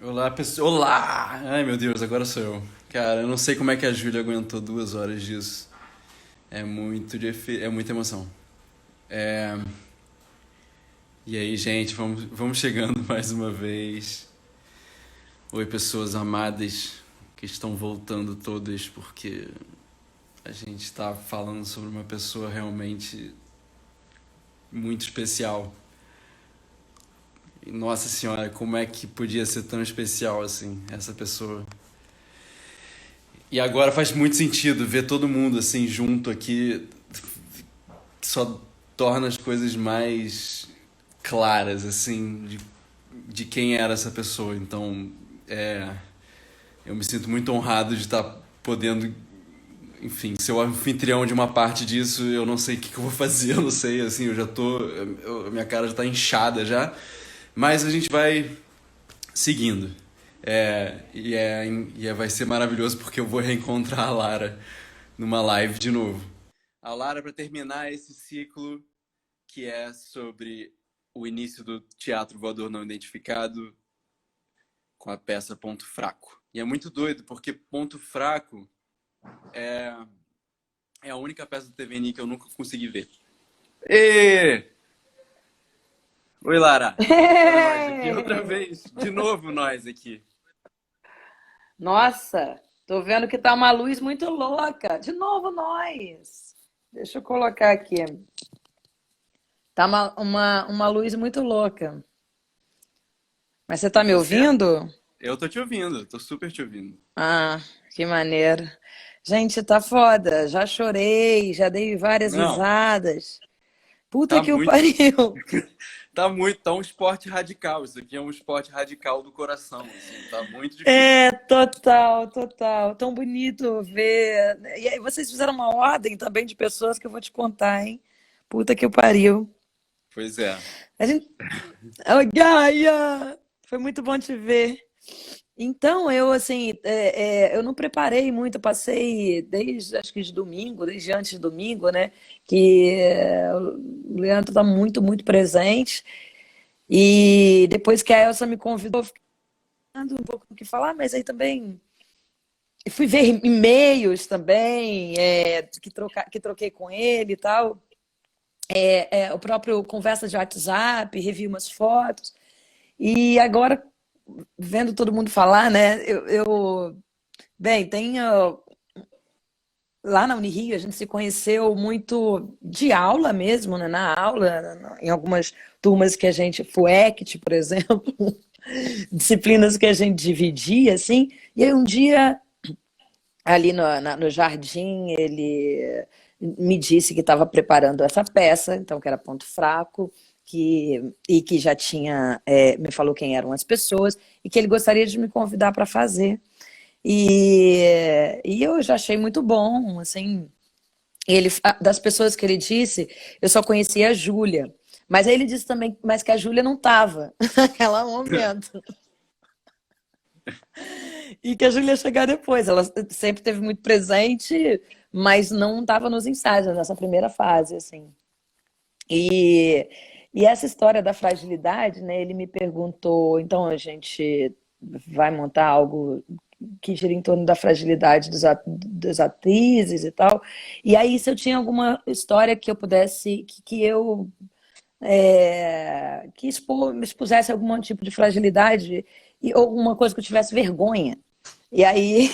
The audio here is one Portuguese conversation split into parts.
Olá, pessoal. Olá! Ai, meu Deus, agora sou eu. Cara, eu não sei como é que a Júlia aguentou 2 horas disso. É muito é muita emoção. É... E aí, gente, vamos chegando mais uma vez. Oi, pessoas amadas que estão voltando todas, porque a gente está falando sobre uma pessoa realmente muito especial. E, nossa senhora, como é que podia ser tão especial assim, essa pessoa? E agora faz muito sentido ver todo mundo assim junto aqui, que só torna as coisas mais claras assim de quem era essa pessoa. Então, é, eu me sinto muito honrado de estar podendo, enfim, ser o anfitrião de uma parte disso. Eu não sei o que eu vou fazer, eu não sei, assim, eu já tô, minha cara já tá inchada já, mas a gente vai seguindo. Vai ser maravilhoso porque eu vou reencontrar a Lara numa live de novo. A Lara, para terminar esse ciclo que é sobre o início do teatro voador não identificado com a peça Ponto Fraco. E é muito doido porque Ponto Fraco é, é a única peça do TVNI que eu nunca consegui ver. E... Oi, Lara. Olha nós aqui outra vez. De novo nós aqui. Nossa, tô vendo que tá uma luz muito louca. De novo nós. Deixa eu colocar aqui. Tá uma luz muito louca. Mas você tá me Você? ouvindo? Eu tô te ouvindo, tô super te ouvindo. Ah, que maneiro. Gente, tá foda. Já chorei, já dei várias Não, risadas. Puta tá que o muito. pariu. Tá um esporte radical. Isso aqui é um esporte radical do coração, assim. Tá muito difícil. É, total, total. Tão bonito ver. E aí, vocês fizeram uma ordem também de pessoas que eu vou te contar, hein? Puta que o pariu. Pois é. A gente Oi, Gaia! Foi muito bom te ver. Então, eu assim, eu não preparei muito, eu passei desde, acho que de domingo, desde antes de domingo, né? Que o Leandro está muito, muito presente. E depois que a Elsa me convidou, eu fiquei pensando um pouco no que falar, mas aí também fui ver e-mails também, que troquei com ele e tal. O próprio conversa de WhatsApp, revi umas fotos. E agora vendo todo mundo falar, né? Bem, lá na Unirio a gente se conheceu muito de aula mesmo, né? Na aula, em algumas turmas que a gente, FUECT, por exemplo, disciplinas que a gente dividia, assim. E aí um dia, ali no jardim, ele me disse que estava preparando essa peça, então que era Ponto Fraco, e que já tinha, me falou quem eram as pessoas, e que ele gostaria de me convidar para fazer. E eu já achei muito bom, assim, das pessoas que ele disse, eu só conhecia a Júlia. Mas aí ele disse também, mas que a Júlia não estava naquele momento. E que a Júlia ia chegar depois. Ela sempre teve muito presente, mas não estava nos ensaios, nessa primeira fase, assim. E, e essa história da fragilidade, né? Ele me perguntou, então a gente vai montar algo que gira em torno da fragilidade das atrizes e tal. E aí, se eu tinha alguma história que eu pudesse, que eu me expusesse a algum tipo de fragilidade ou alguma coisa que eu tivesse vergonha. E aí,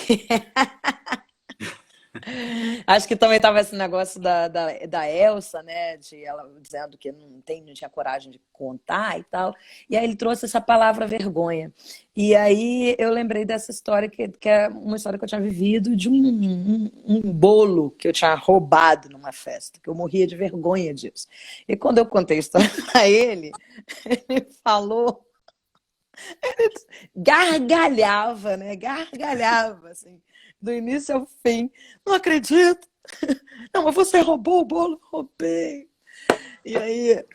acho que também estava esse negócio da Elsa, né? De ela dizendo que não tinha coragem de contar e tal. E aí ele trouxe essa palavra vergonha. E aí eu lembrei dessa história, que é uma história que eu tinha vivido de um bolo que eu tinha roubado numa festa, que eu morria de vergonha disso. E quando eu contei a história para ele, ele falou, gargalhava, né? Gargalhava, assim, do início ao fim. Não acredito. Não, mas você roubou o bolo? Roubei. E aí.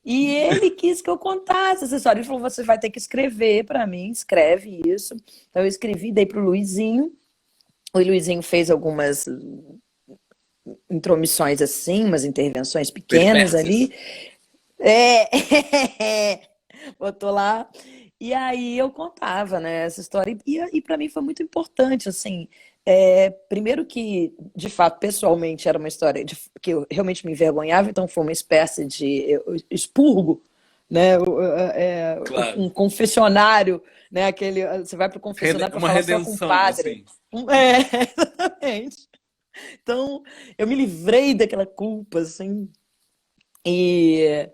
E ele quis que eu contasse essa história. Ele falou: você vai ter que escrever para mim, escreve isso. Então eu escrevi, dei pro Luizinho. O Luizinho fez algumas intromissões assim, umas intervenções pequenas Peripécias. ali. É, botou lá. E aí eu contava, né, essa história. E para mim foi muito importante, assim. Primeiro que, de fato, pessoalmente era uma história que eu realmente me envergonhava, então foi uma espécie de expurgo, né? Claro. Um confessionário, né? Você vai para o confessionário para Uma falar só com o redenção, padre. assim. Exatamente. Então, eu me livrei daquela culpa, assim. E,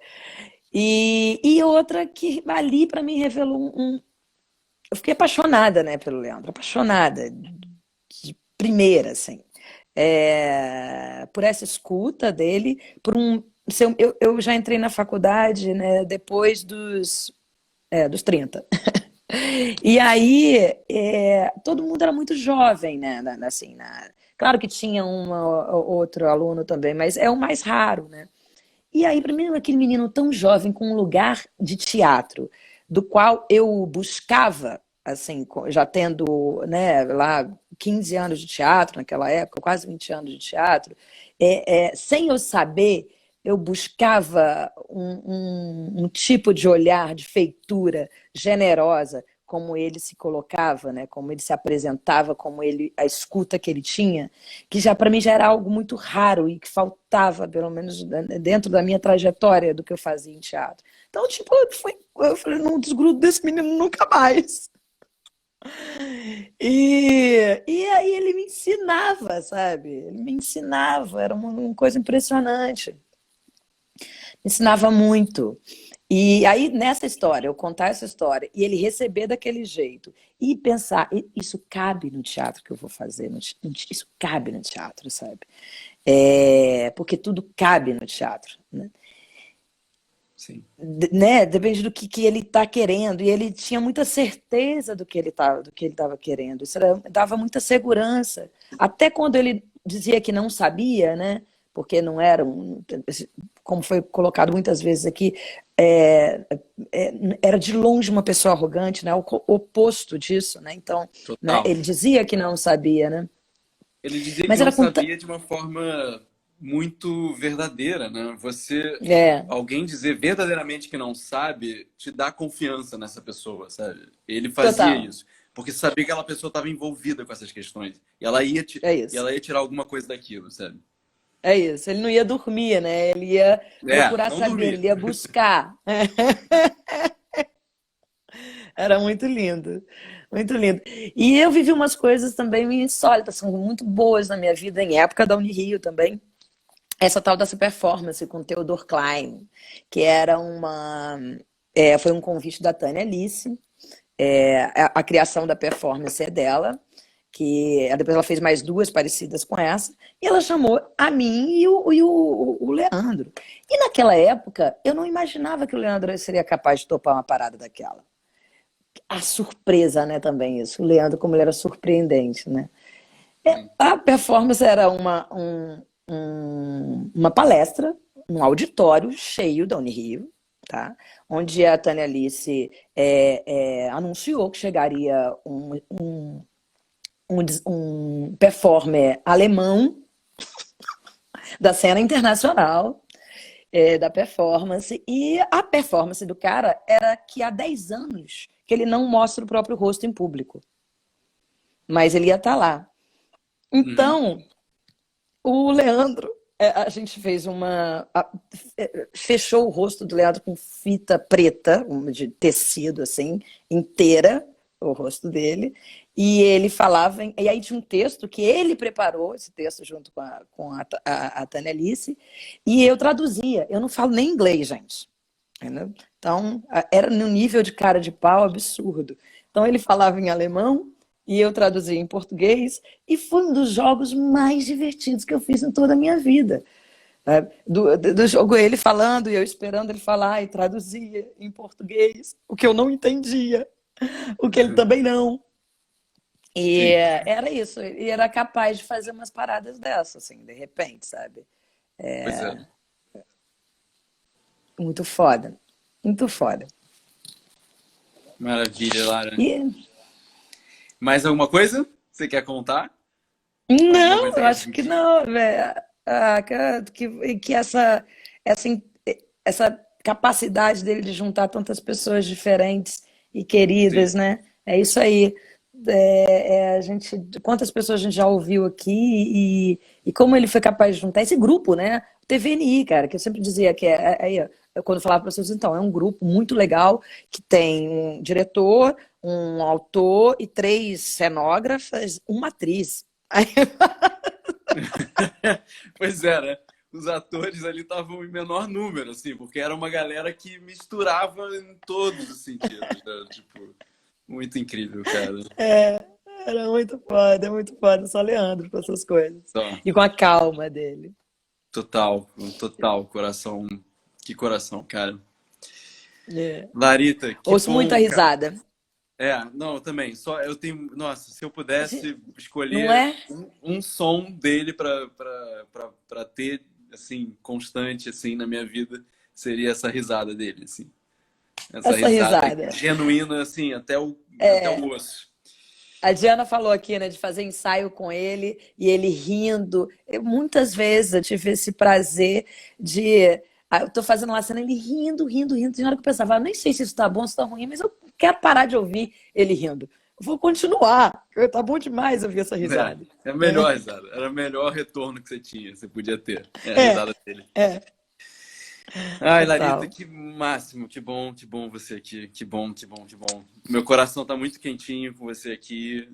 e outra que ali para mim revelou eu fiquei apaixonada, né, pelo Leandro, apaixonada de primeira, assim. Por essa escuta dele, por um. Eu já entrei na faculdade, né, depois dos 30. E aí, todo mundo era muito jovem, né? Assim, claro que tinha outro aluno também, mas é o mais raro, né? E aí, para mim, aquele menino tão jovem com um lugar de teatro, do qual eu buscava, assim, já tendo, né, lá 15 anos de teatro naquela época, quase 20 anos de teatro, sem eu saber, eu buscava um tipo de olhar, de feitura generosa, como ele se colocava, né, como ele se apresentava, a escuta que ele tinha, que já para mim já era algo muito raro e que faltava, pelo menos dentro da minha trajetória do que eu fazia em teatro. Então, tipo, eu falei, não desgrudo desse menino nunca mais. E aí ele me ensinava, sabe? Ele me ensinava, era uma coisa impressionante. Me ensinava muito. E aí, nessa história, eu contar essa história e ele receber daquele jeito e pensar, isso cabe no teatro que eu vou fazer, isso cabe no teatro, sabe? Porque tudo cabe no teatro, né? Sim. Né? Depende do que ele está querendo. E ele tinha muita certeza do que ele estava querendo. Dava muita segurança. Até quando ele dizia que não sabia, né? Porque não era como foi colocado muitas vezes aqui, era de longe uma pessoa arrogante, né? O oposto disso, né? Então, né? Total. Ele dizia que não sabia, né? Ele dizia que Mas não era com sabia de uma forma muito verdadeira, né? é, Alguém dizer verdadeiramente que não sabe, te dá confiança nessa pessoa, sabe? Ele fazia total. isso, porque sabia que aquela pessoa estava envolvida com essas questões e É e isso. ela ia tirar alguma coisa daquilo, sabe? É isso. Ele não ia dormir, né? Ele ia procurar Não saber, dormia. ele ia buscar. Era muito lindo. Muito lindo. E eu vivi umas coisas também insólitas, são muito boas na minha vida, em época da Unirio também. Essa tal dessa performance com Theodor Klein, que era foi um convite da Tânia Alice. A criação da performance é dela, que depois ela fez mais duas parecidas com essa, e ela chamou a mim e o Leandro. E naquela época, eu não imaginava que o Leandro seria capaz de topar uma parada daquela. A surpresa, né, também isso. O Leandro, como ele era surpreendente, né? Sim. A performance era uma palestra, um auditório cheio da Unirio, tá? Onde a Tânia Alice anunciou que chegaria um performer alemão da cena internacional da performance. E a performance do cara era que há 10 anos que ele não mostra o próprio rosto em público. Mas ele ia estar lá. Uhum. Então, o Leandro, a gente fez fechou o rosto do Leandro com fita preta, de tecido assim, inteira, o rosto dele, e ele falava, e aí tinha um texto que ele preparou, esse texto junto com a Tânia Alice, e eu traduzia. Eu não falo nem inglês, gente. Entendeu? Então, era no nível de cara de pau absurdo. Então, ele falava em alemão e eu traduzia em português, e foi um dos jogos mais divertidos que eu fiz em toda a minha vida. Do jogo, ele falando e eu esperando ele falar, e traduzia em português, o que eu não entendia, o que ele também não. E Sim. era isso, e era capaz de fazer umas paradas dessas, assim, de repente, sabe? Pois é. Muito foda, muito foda. Maravilha, Lara. E Mais alguma coisa? Você quer contar? Alguma não, coisa eu que a acho que gente. não, velho. Que essa, essa capacidade dele de juntar tantas pessoas diferentes e queridas, Sim. né? É isso aí. A gente, quantas pessoas a gente já ouviu aqui e como ele foi capaz de juntar esse grupo, né? O TVNI, cara, que eu sempre dizia que aí, eu quando falava para vocês, então, é um grupo muito legal que tem um diretor, um autor e três cenógrafas, uma atriz. Aí, Pois é, né? Os atores ali estavam em menor número, assim, porque era uma galera que misturava em todos os sentidos, né? Tipo, muito incrível, cara. era muito foda, só Leandro com essas coisas. Só, E com a calma dele. total, total, coração. Que coração, cara. É. Larita, que Ouço muita bom, cara. risada. É, não, também. Só eu tenho. Nossa, se eu pudesse Não escolher é? um som dele pra ter, assim, constante, assim, na minha vida, seria essa risada dele, assim. Essa Essa risada risada. genuína, assim, até o osso. A Diana falou aqui, né, de fazer ensaio com ele e ele rindo. Muitas vezes eu tive esse prazer de. Eu tô fazendo uma cena, ele rindo, rindo, rindo. Tem hora que eu pensava, nem sei se isso tá bom, se tá ruim, mas eu quero parar de ouvir ele rindo. Eu vou continuar. Tá bom demais ouvir essa risada. É a melhor risada. Era o melhor retorno que você tinha, você podia ter. É a É, risada dele. é, Ai, Larita, total. que máximo, que bom você aqui, que bom, que bom, que bom. Meu coração tá muito quentinho com você aqui.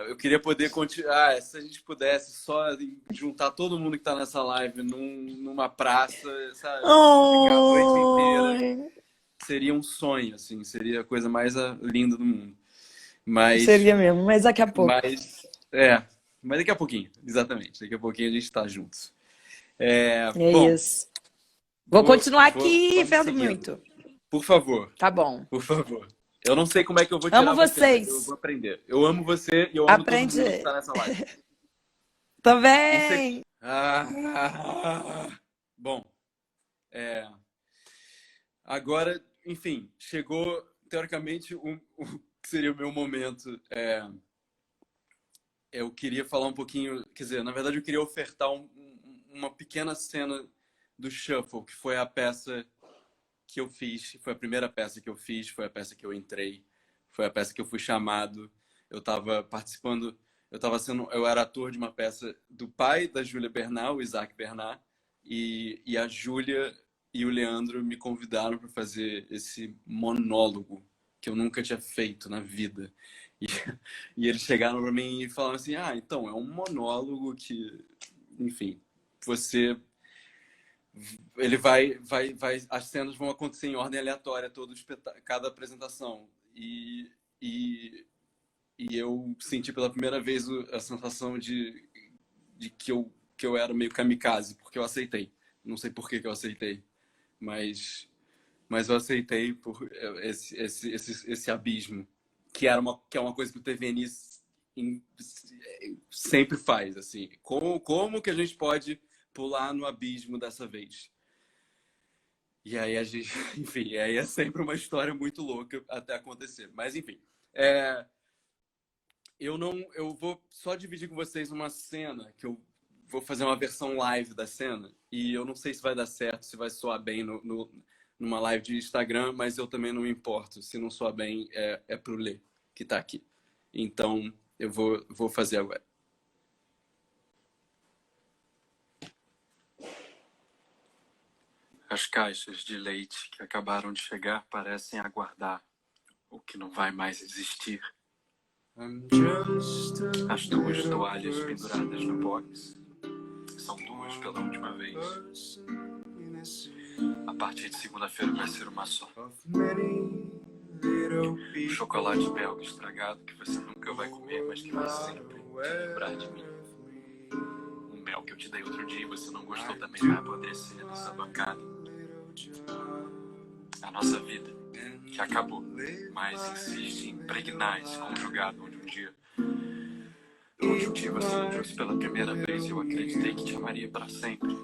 Eu queria poder continuar, se a gente pudesse só juntar todo mundo que tá nessa live numa praça, sabe? Ficar a noite inteira, Oh, seria um sonho, assim, seria a coisa mais linda do mundo. Mas, seria mesmo, mas daqui a pouco. mas, é, mas daqui a pouquinho, exatamente, daqui a pouquinho a gente tá juntos. É Bom, isso. Vou continuar aqui vamos vendo seguindo. muito. Por favor. Tá bom. Por favor. Eu não sei como é que eu vou Amo tirar você, mas eu vocês. vou aprender. Eu amo você e eu amo todo mundo que Aprende tá nessa live. Em sec... também. Bom, é, agora, enfim, chegou teoricamente o que seria o meu momento. Eu queria falar um pouquinho, quer dizer, na verdade eu queria ofertar uma pequena cena do Shuffle, que foi a peça que eu fiz, foi a primeira peça que eu fiz, foi a peça que eu entrei, foi a peça que eu fui chamado. Eu estava participando, eu era ator de uma peça do pai da Júlia Bernat, o Isaac Bernat, e a Júlia e o Leandro me convidaram para fazer esse monólogo que eu nunca tinha feito na vida. E, e eles chegaram para mim e falaram assim: ah, então, é um monólogo que, enfim, você ele as cenas vão acontecer em ordem aleatória cada apresentação e, e eu senti pela primeira vez a sensação de que eu era meio kamikaze, porque eu aceitei. Não sei por que eu aceitei, mas mas eu aceitei por esse abismo que é uma coisa que o TVN sempre faz, assim. Como que a gente pode pular no abismo dessa vez? E aí a gente, enfim, aí é sempre uma história muito louca até acontecer. Mas enfim, é, eu vou só dividir com vocês uma cena que eu vou fazer uma versão live da cena e eu não sei se vai dar certo, se vai soar bem numa live de Instagram, mas eu também não me importo. Se não soar bem, é pro Lê que tá aqui. Então eu vou fazer agora. As caixas de leite que acabaram de chegar parecem aguardar o que não vai mais existir. As duas toalhas penduradas no box são duas pela última vez. A partir de segunda-feira vai ser uma só. O chocolate belga estragado que você nunca vai comer, mas que vai sempre te lembrar de mim. O mel que eu te dei outro dia e você não gostou também vai apodrecer nessa bancada. A nossa vida, que acabou, mas insiste em impregnar esse conjugado onde um dia você me trouxe pela primeira vez e eu acreditei que te amaria para sempre.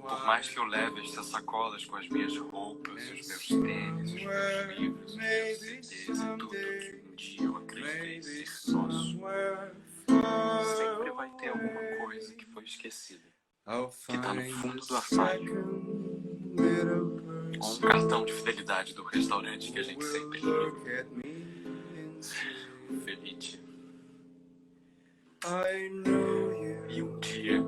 Por mais que eu leve estas sacolas com as minhas roupas, os meus tênis, os meus livros, os meus CDs e tudo que um dia eu acreditei ser nosso, sempre vai ter alguma coisa que foi esquecida, que tá no fundo do armário. ou um cartão de fidelidade do restaurante que a gente sempre liga. Felice. E um dia,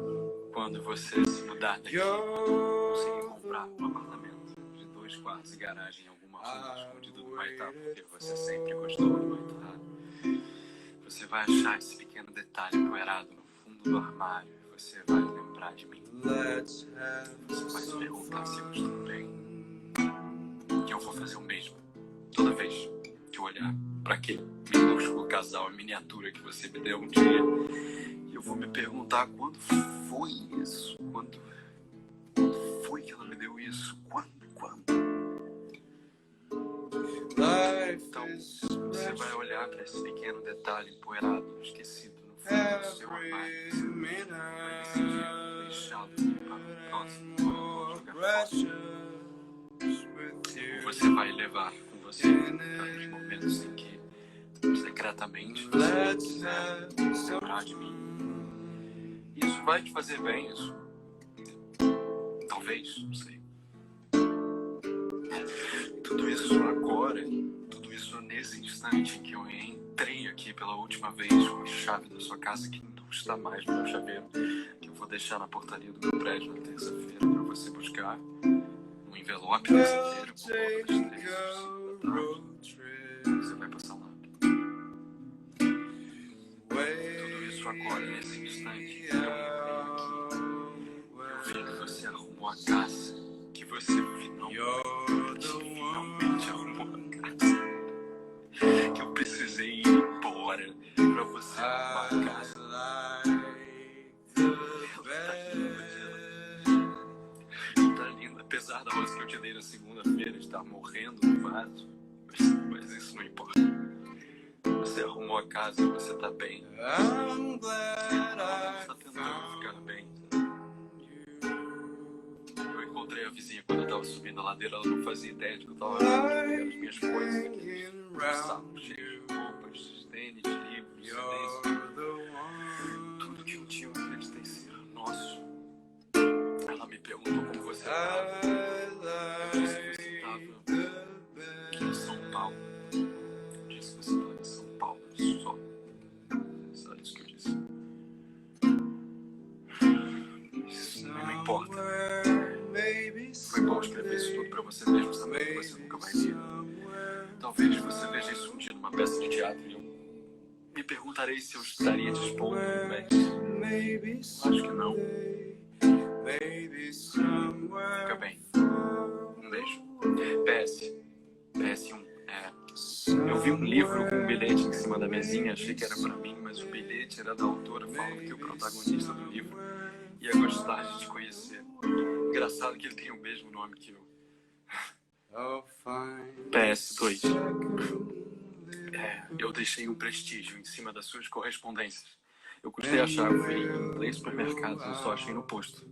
quando você se mudar daqui, conseguir comprar um apartamento de 2 quartos e garagem em alguma rua escondida do Maitá, porque você sempre gostou do Maitá, você vai achar esse pequeno detalhe empoeirado no fundo do armário e você vai lembrar de mim. Você vai se perguntar se eu estou bem. E eu vou fazer o mesmo toda vez que eu olhar para aquele minúsculo casal em miniatura que você me deu um dia. E eu vou me perguntar quando foi isso? Quando foi que ela me deu isso? Quando? Então, você vai olhar para esse pequeno detalhe empoeirado, esquecido no fundo do seu armário. Você vai decidir deixá-lo para o próximo jogar fora. Você vai levar com você para os momentos em que secretamente você quiser lembrar de mim. Isso vai te fazer bem, isso? Talvez, não sei. Tudo isso agora, tudo isso nesse instante que eu entrei aqui pela última vez com a chave da sua casa que não está mais no meu chaveiro, que eu vou deixar na portaria do meu prédio na terça-feira para você buscar um envelope brasileiro por volta das 3 ou 5 da tarde. Você vai passar lá. Tudo isso agora, nesse instante, eu entrei aqui. Eu vi que você arrumou a casa, que você finalmente arrumou a casa. Que eu precisei ir embora pra você arrumar a casa. Tá linda, apesar da rosa que eu te dei na segunda-feira estar morrendo no vaso. Mas isso não importa. Você arrumou a casa, você tá bem. Você tá tentando ficar bem. Eu encontrei a vizinha quando eu tava subindo a ladeira. Ela não fazia ideia de que eu tava pegando as minhas coisas aqui. Um saco cheio de roupas, tênis, livros, CDs. Tudo que eu tinha, eu acreditei ser nosso. Ela me perguntou como você tava. Eu disse que você tava aqui em São Paulo. Eu disse que você tava em São Paulo, só isso que eu disse. Isso não importa. Foi bom escrever isso tudo pra você mesmo, sabendo que você nunca vai ver. Talvez você veja isso um dia numa peça de teatro e eu me perguntarei se eu estaria disposto, mas acho que não. Fica bem. Um beijo. PS1. Eu vi um livro com um bilhete em cima da mesinha, achei que era pra mim, mas o bilhete era da autora falando que o protagonista do livro ia gostar de te conhecer. Engraçado que ele tem o mesmo nome que eu. PS2. Eu deixei um prestígio em cima das suas correspondências. Eu custei achar, eu fui em 3 supermercados, eu só achei no posto.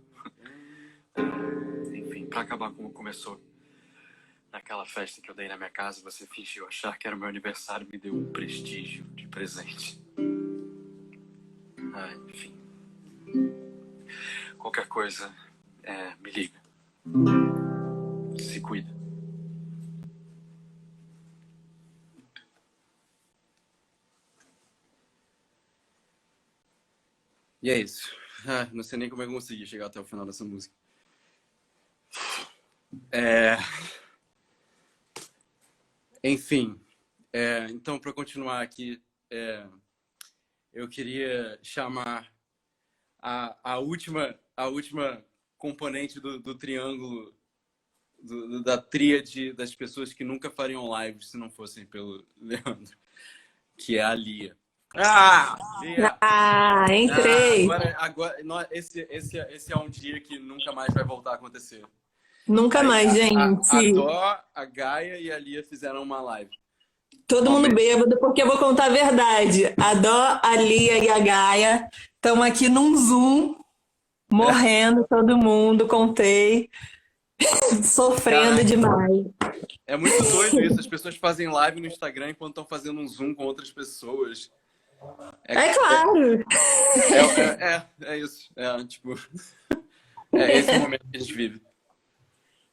Enfim, pra acabar como começou. Naquela festa que eu dei na minha casa, você fingiu achar que era meu aniversário e me deu um prestígio de presente. Enfim. Qualquer coisa, me liga. Se cuida. E é isso. Não sei nem como é que eu consegui chegar até o final dessa música. Enfim, então, para continuar aqui, eu queria chamar a última componente do triângulo, da tríade das pessoas que nunca fariam lives se não fossem pelo Leandro, que é a Lia. Lia! Entrei! Agora, esse é um dia que nunca mais vai voltar a acontecer. Nunca mais, gente. A Dó, a Gaia e a Lia fizeram uma live. Todo mundo bêbado, porque eu vou contar a verdade. A Dó, a Lia e a Gaia estão aqui num Zoom, morrendo todo mundo, contei, sofrendo demais. É muito doido isso. As pessoas fazem live no Instagram enquanto estão fazendo um Zoom com outras pessoas. Claro! É isso. Tipo, é esse o momento que a gente vive.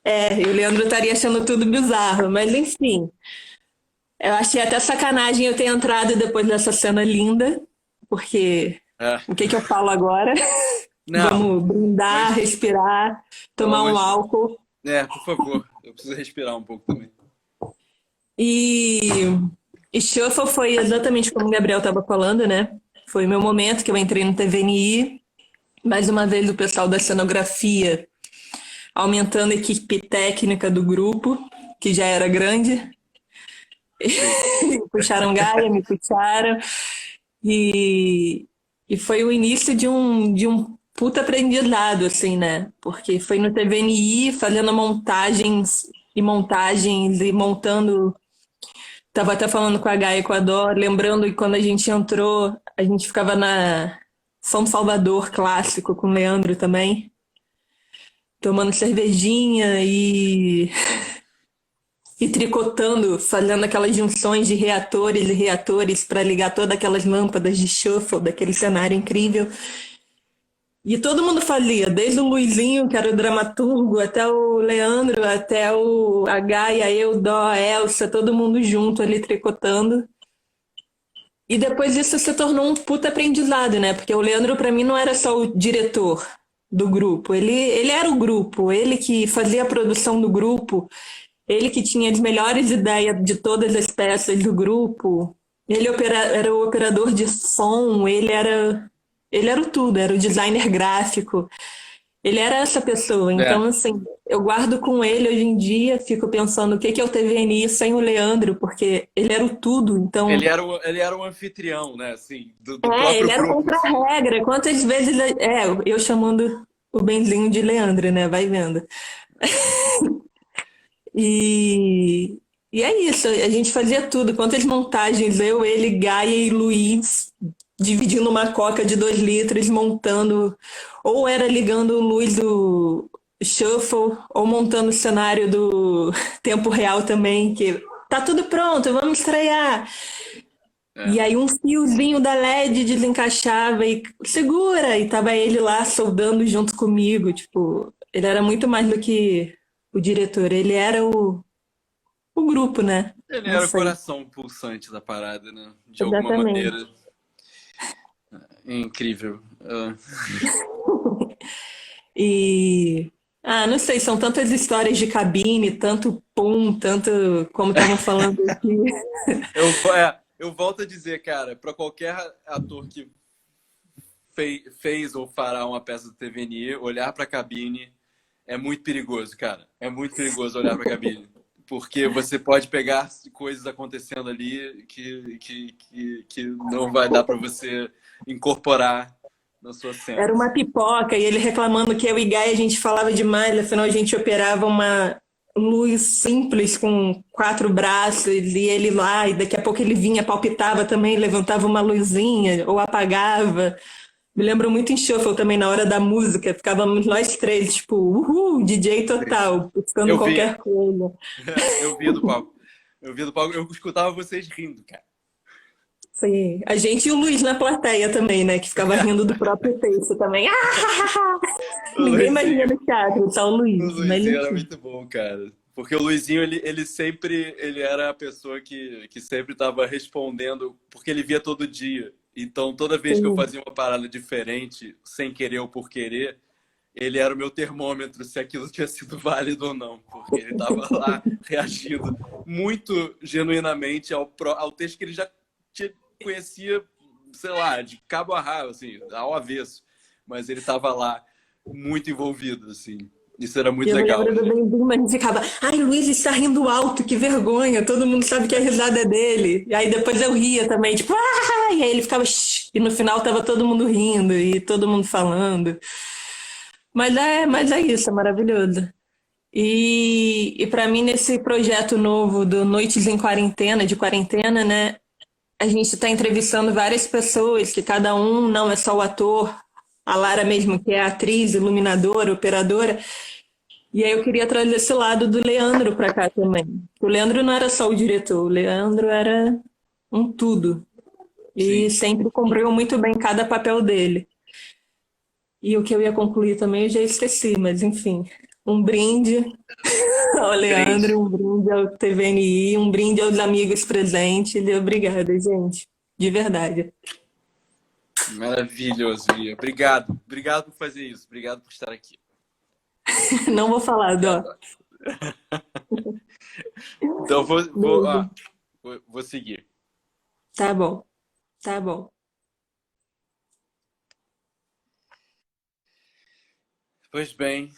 E o Leandro estaria achando tudo bizarro, mas enfim. Eu achei até sacanagem eu ter entrado depois dessa cena linda, porque É. o que que eu falo agora? Não, Vamos brindar, mas respirar, pelo tomar amor um de Deus. álcool. Por favor, eu preciso respirar um pouco também. E, e Shuffle foi exatamente como o Gabriel estava falando, né? Foi o meu momento que eu entrei no TVNI. Mais uma vez o pessoal da cenografia aumentando a equipe técnica do grupo, que já era grande. Sim. Puxaram Gaia, me puxaram. E, e foi o início de um puta aprendizado, assim, né? Porque foi no TVNI fazendo montagens e montando. Tava até falando com a Gaia e com a Dó, lembrando que quando a gente entrou, a gente ficava na São Salvador clássico com o Leandro também, tomando cervejinha e tricotando, fazendo aquelas junções de reatores e reatores para ligar todas aquelas lâmpadas de shuffle daquele cenário incrível. E todo mundo fazia, desde o Luizinho, que era o dramaturgo, até o Leandro, até a Gaia, eu, Dó, a Elsa, todo mundo junto ali tricotando. E depois isso se tornou um puta aprendizado, né? Porque o Leandro, para mim, não era só o diretor do grupo. Ele era o grupo, ele que fazia a produção do grupo, ele que tinha as melhores ideias de todas as peças do grupo. Era o operador de som, ele era o tudo, era o designer gráfico. Ele era essa pessoa. Então, É. assim, eu guardo com ele hoje em dia, fico pensando o que que é o TVNI sem o Leandro, porque ele era o tudo. Então, Ele era o anfitrião, né? Assim, do próprio ele era o grupo, assim. contra-regra. Quantas vezes. Eu chamando o Benzinho de Leandro, né? Vai vendo. E, e é isso, a gente fazia tudo. Quantas montagens, eu, ele, Gaia e Luiz, dividindo uma coca de 2 litros, montando. Ou era ligando luz do Shuffle, ou montando o cenário do Tempo Real também, que tá tudo pronto, vamos estrear. É. E aí um fiozinho da LED desencaixava e segura, e tava ele lá soldando junto comigo, tipo, ele era muito mais do que o diretor, ele era o grupo, né? Ele Não era o sei. coração pulsante da parada, né? De alguma Exatamente. maneira. Incrível. E não sei, são tantas histórias de cabine, tanto pum, tanto como estavam falando aqui. Eu volto a dizer, cara, para qualquer ator que fez ou fará uma peça do TVNI, olhar para a cabine é muito perigoso, cara. É muito perigoso olhar para a cabine. Porque você pode pegar coisas acontecendo ali que não vai dar para você incorporar na sua cena. Era uma Assim. pipoca e ele reclamando que eu e Gai a gente falava demais, afinal a gente operava uma luz simples com 4 braços e ele lá, e daqui a pouco ele vinha, palpitava também, levantava uma luzinha ou apagava. Me lembro muito em Shuffle também, na hora da música, ficávamos nós três, tipo, uhul, DJ total, buscando Eu vi, qualquer coisa. eu vi do palco. Eu vi do palco, eu escutava vocês rindo, cara. Sim. A gente e o Luiz na plateia também, né? Que ficava rindo do próprio texto também. O Ninguém imagina Luizinho. no teatro, só o O Luiz. Mas Luizinho era enfim. muito bom, cara. Porque o Luizinho, ele sempre, ele era a pessoa que sempre estava respondendo, porque ele via todo dia. Então, toda vez que eu Sim. fazia uma parada diferente, sem querer ou por querer, ele era o meu termômetro se aquilo tinha sido válido ou não. Porque ele estava lá reagindo muito genuinamente ao texto que ele já conhecia, sei lá, de cabo a rabo, assim, ao avesso. Mas ele estava lá muito envolvido, assim. Isso era E muito eu me legal. lembro do Benzinho, mas a gente ficava, ai, Luiz está rindo alto, que vergonha, todo mundo sabe que a risada é dele. E aí depois eu ria também, tipo, e aí ele ficava, shh, e no final tava todo mundo rindo e todo mundo falando. Mas é isso, é maravilhoso. E para mim, nesse projeto novo do Noites em Quarentena, de quarentena, né? A gente está entrevistando várias pessoas, que cada um não é só o ator, a Lara mesmo, que é atriz, iluminadora, operadora. E aí eu queria trazer esse lado do Leandro para cá também. O Leandro não era só o diretor, o Leandro era um tudo. E Sim. sempre cumpriu muito bem cada papel dele. E o que eu ia concluir também eu já esqueci, mas enfim. Um brinde ao Brinde. Leandro, um brinde ao TVNI, um brinde aos amigos presentes. E obrigada, gente. De verdade. Maravilhoso, Lia. Obrigado. Obrigado por fazer isso. Obrigado por estar aqui. Não vou falar, Dó. Obrigado. Então, Beijo. vou seguir. Tá bom, tá bom. Pois bem,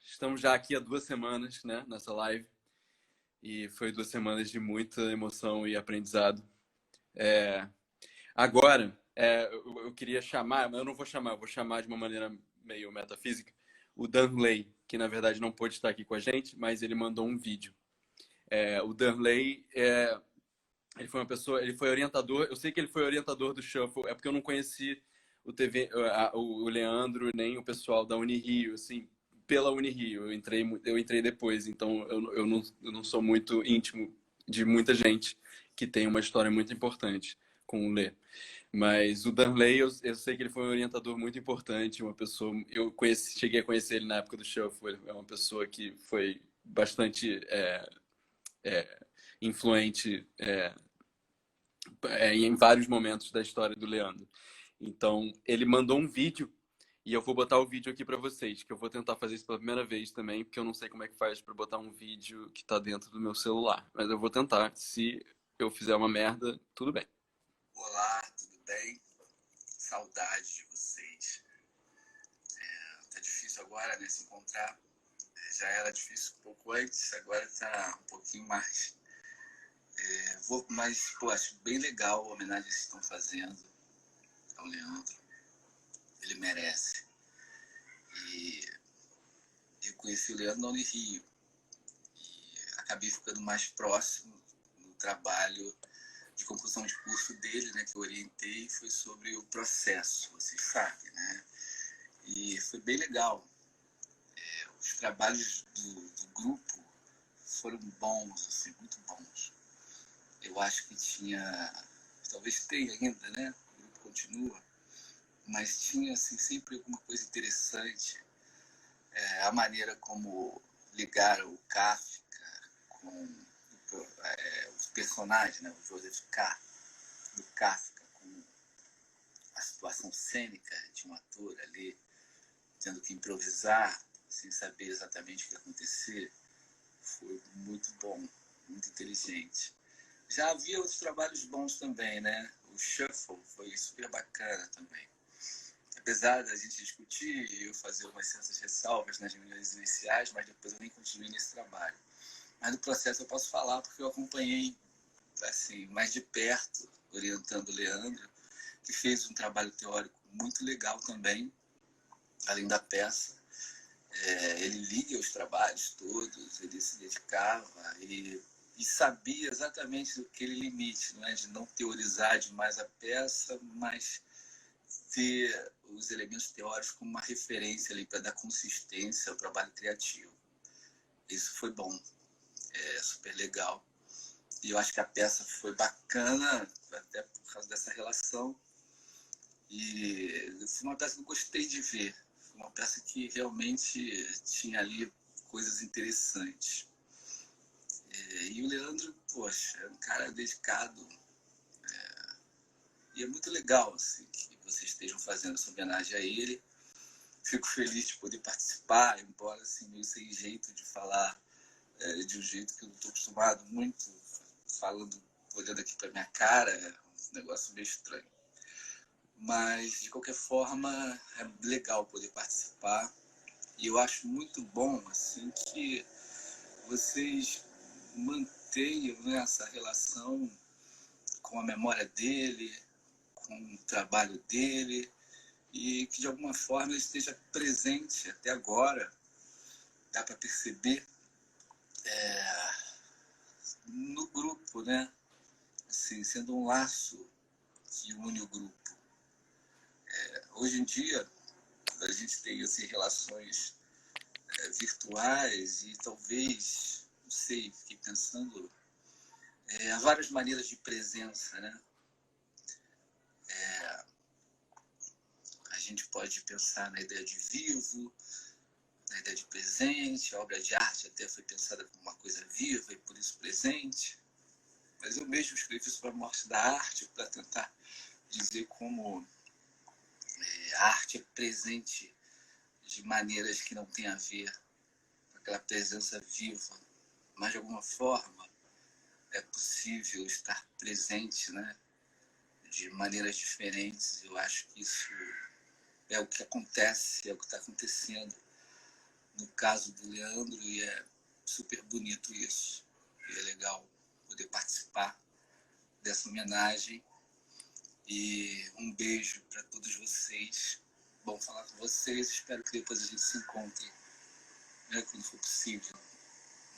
estamos já aqui há 2 semanas, né, nessa live. E foi 2 semanas de muita emoção e aprendizado. Agora, eu queria chamar, mas eu não vou chamar, eu vou chamar de uma maneira meio metafísica, o Danley, que na verdade não pôde estar aqui com a gente, mas ele mandou um vídeo. O Danley, ele foi uma pessoa, ele foi orientador, eu sei que ele foi orientador do Shuffle, é porque eu não conheci o Leandro nem o pessoal da Unirio, assim, pela Unirio, eu entrei depois, então eu não sou muito íntimo de muita gente que tem uma história muito importante com o Lê. Mas o Danley, eu sei que ele foi um orientador muito importante, uma pessoa, cheguei a conhecer ele na época do Shuffle, é uma pessoa que foi bastante influente em vários momentos da história do Leandro. Então, ele mandou um vídeo e eu vou botar o vídeo aqui para vocês, que eu vou tentar fazer isso pela primeira vez também, porque eu não sei como é que faz para botar um vídeo que tá dentro do meu celular. Mas eu vou tentar. Se eu fizer uma merda, tudo bem. Olá, tudo bem? Saudade de vocês. Tá difícil agora, né, se encontrar. Já era difícil um pouco antes, agora tá um pouquinho mais. Mas, pô, acho bem legal a homenagem que estão fazendo ao Leandro. Ele merece. E eu conheci o Leandro na Unirio e acabei ficando mais próximo no trabalho de conclusão de curso dele, né, que eu orientei, foi sobre o processo, vocês sabem, né? E foi bem legal. Os trabalhos do grupo foram bons, assim, muito bons. Eu acho que tinha, talvez tenha ainda, né? O grupo continua, mas tinha assim, sempre alguma coisa interessante. A maneira como ligaram o Kafka com os personagens, né? O Joseph K. do Kafka, com a situação cênica de um ator ali, tendo que improvisar, sem saber exatamente o que ia acontecer, foi muito bom, muito inteligente. Já havia outros trabalhos bons também, né? O Shuffle foi super bacana também. Apesar da gente discutir e eu fazer umas certas ressalvas nas reuniões iniciais, mas depois eu nem continuei nesse trabalho. Mas do processo eu posso falar porque eu acompanhei assim, mais de perto, orientando o Leandro, que fez um trabalho teórico muito legal também, além da peça. Ele lia os trabalhos todos, ele se dedicava e sabia exatamente aquele limite, não é? De não teorizar demais a peça, mas ter os elementos teóricos como uma referência ali para dar consistência ao trabalho criativo. Isso foi bom, super legal. E eu acho que a peça foi bacana, até por causa dessa relação. E foi uma peça que eu gostei de ver. Foi uma peça que realmente tinha ali coisas interessantes. E o Leandro, poxa, é um cara dedicado. E é muito legal assim, que vocês estejam fazendo essa homenagem a ele. Fico feliz de poder participar, embora assim, meio sem jeito de falar de um jeito que eu não estou acostumado muito, falando, olhando aqui para minha cara, é um negócio meio estranho. Mas, de qualquer forma, é legal poder participar. E eu acho muito bom assim, que vocês mantenham, né, essa relação com a memória dele, com o trabalho dele, e que de alguma forma ele esteja presente até agora. Dá para perceber no grupo, né? Assim, sendo um laço que une o grupo. Hoje em dia, a gente tem assim, relações virtuais e talvez, não sei, fiquei pensando, há várias maneiras de presença, né? A gente pode pensar na ideia de vivo, na ideia de presente, a obra de arte até foi pensada como uma coisa viva e por isso presente. Mas eu mesmo escrevi sobre a morte da arte para tentar dizer como a arte é presente de maneiras que não têm a ver com aquela presença viva, mas de alguma forma é possível estar presente, né, de maneiras diferentes. Eu acho que isso é o que acontece, é o que está acontecendo no caso do Leandro, e é super bonito isso. E é legal poder participar dessa homenagem. E um beijo para todos vocês. Bom falar com vocês. Espero que depois a gente se encontre, né, quando for possível.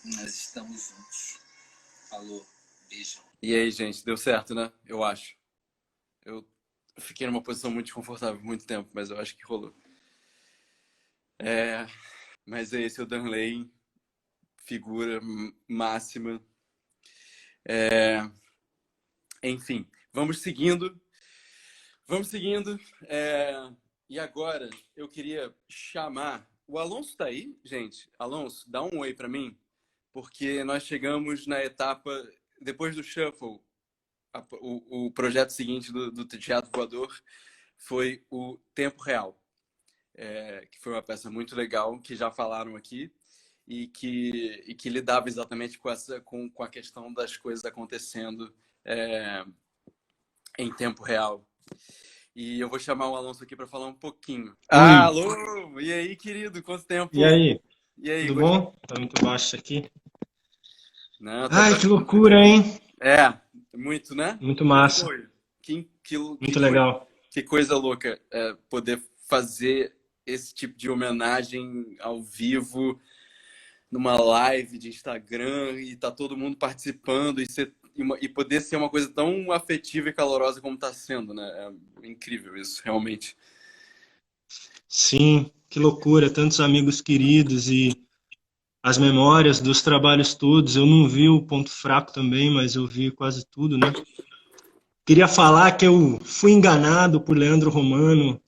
Nós estamos juntos. Falou. Beijão. E aí, gente, deu certo, né? Eu acho. Eu fiquei numa posição muito desconfortável por muito tempo, mas eu acho que rolou. Mas é esse o Danley, figura máxima. Enfim, vamos seguindo. Vamos seguindo. E agora eu queria chamar. O Alonso tá aí, gente? Alonso, dá um oi pra mim, porque nós chegamos na etapa. Depois do Shuffle, o projeto seguinte do Teatro Voador foi o Tempo Real, que foi uma peça muito legal, que já falaram aqui, e que lidava exatamente com a questão das coisas acontecendo em tempo real. E eu vou chamar o Alonso aqui para falar um pouquinho. Oi, Alô! E aí, querido? Quanto e tempo? aí? E aí, Tudo gostou? bom? Tá muito baixo aqui. Não, tá Ai, que tranquilo. loucura, hein? Muito, né? Muito Muito massa, doido. muito legal. Que coisa louca poder fazer esse tipo de homenagem ao vivo numa live de Instagram e tá todo mundo participando e poder ser uma coisa tão afetiva e calorosa como tá sendo, né? É incrível isso, realmente. Sim, que loucura, tantos amigos queridos e as memórias dos trabalhos todos. Eu não vi o Ponto Fraco também, mas eu vi quase tudo, né? Queria falar que eu fui enganado por Leandro Romano,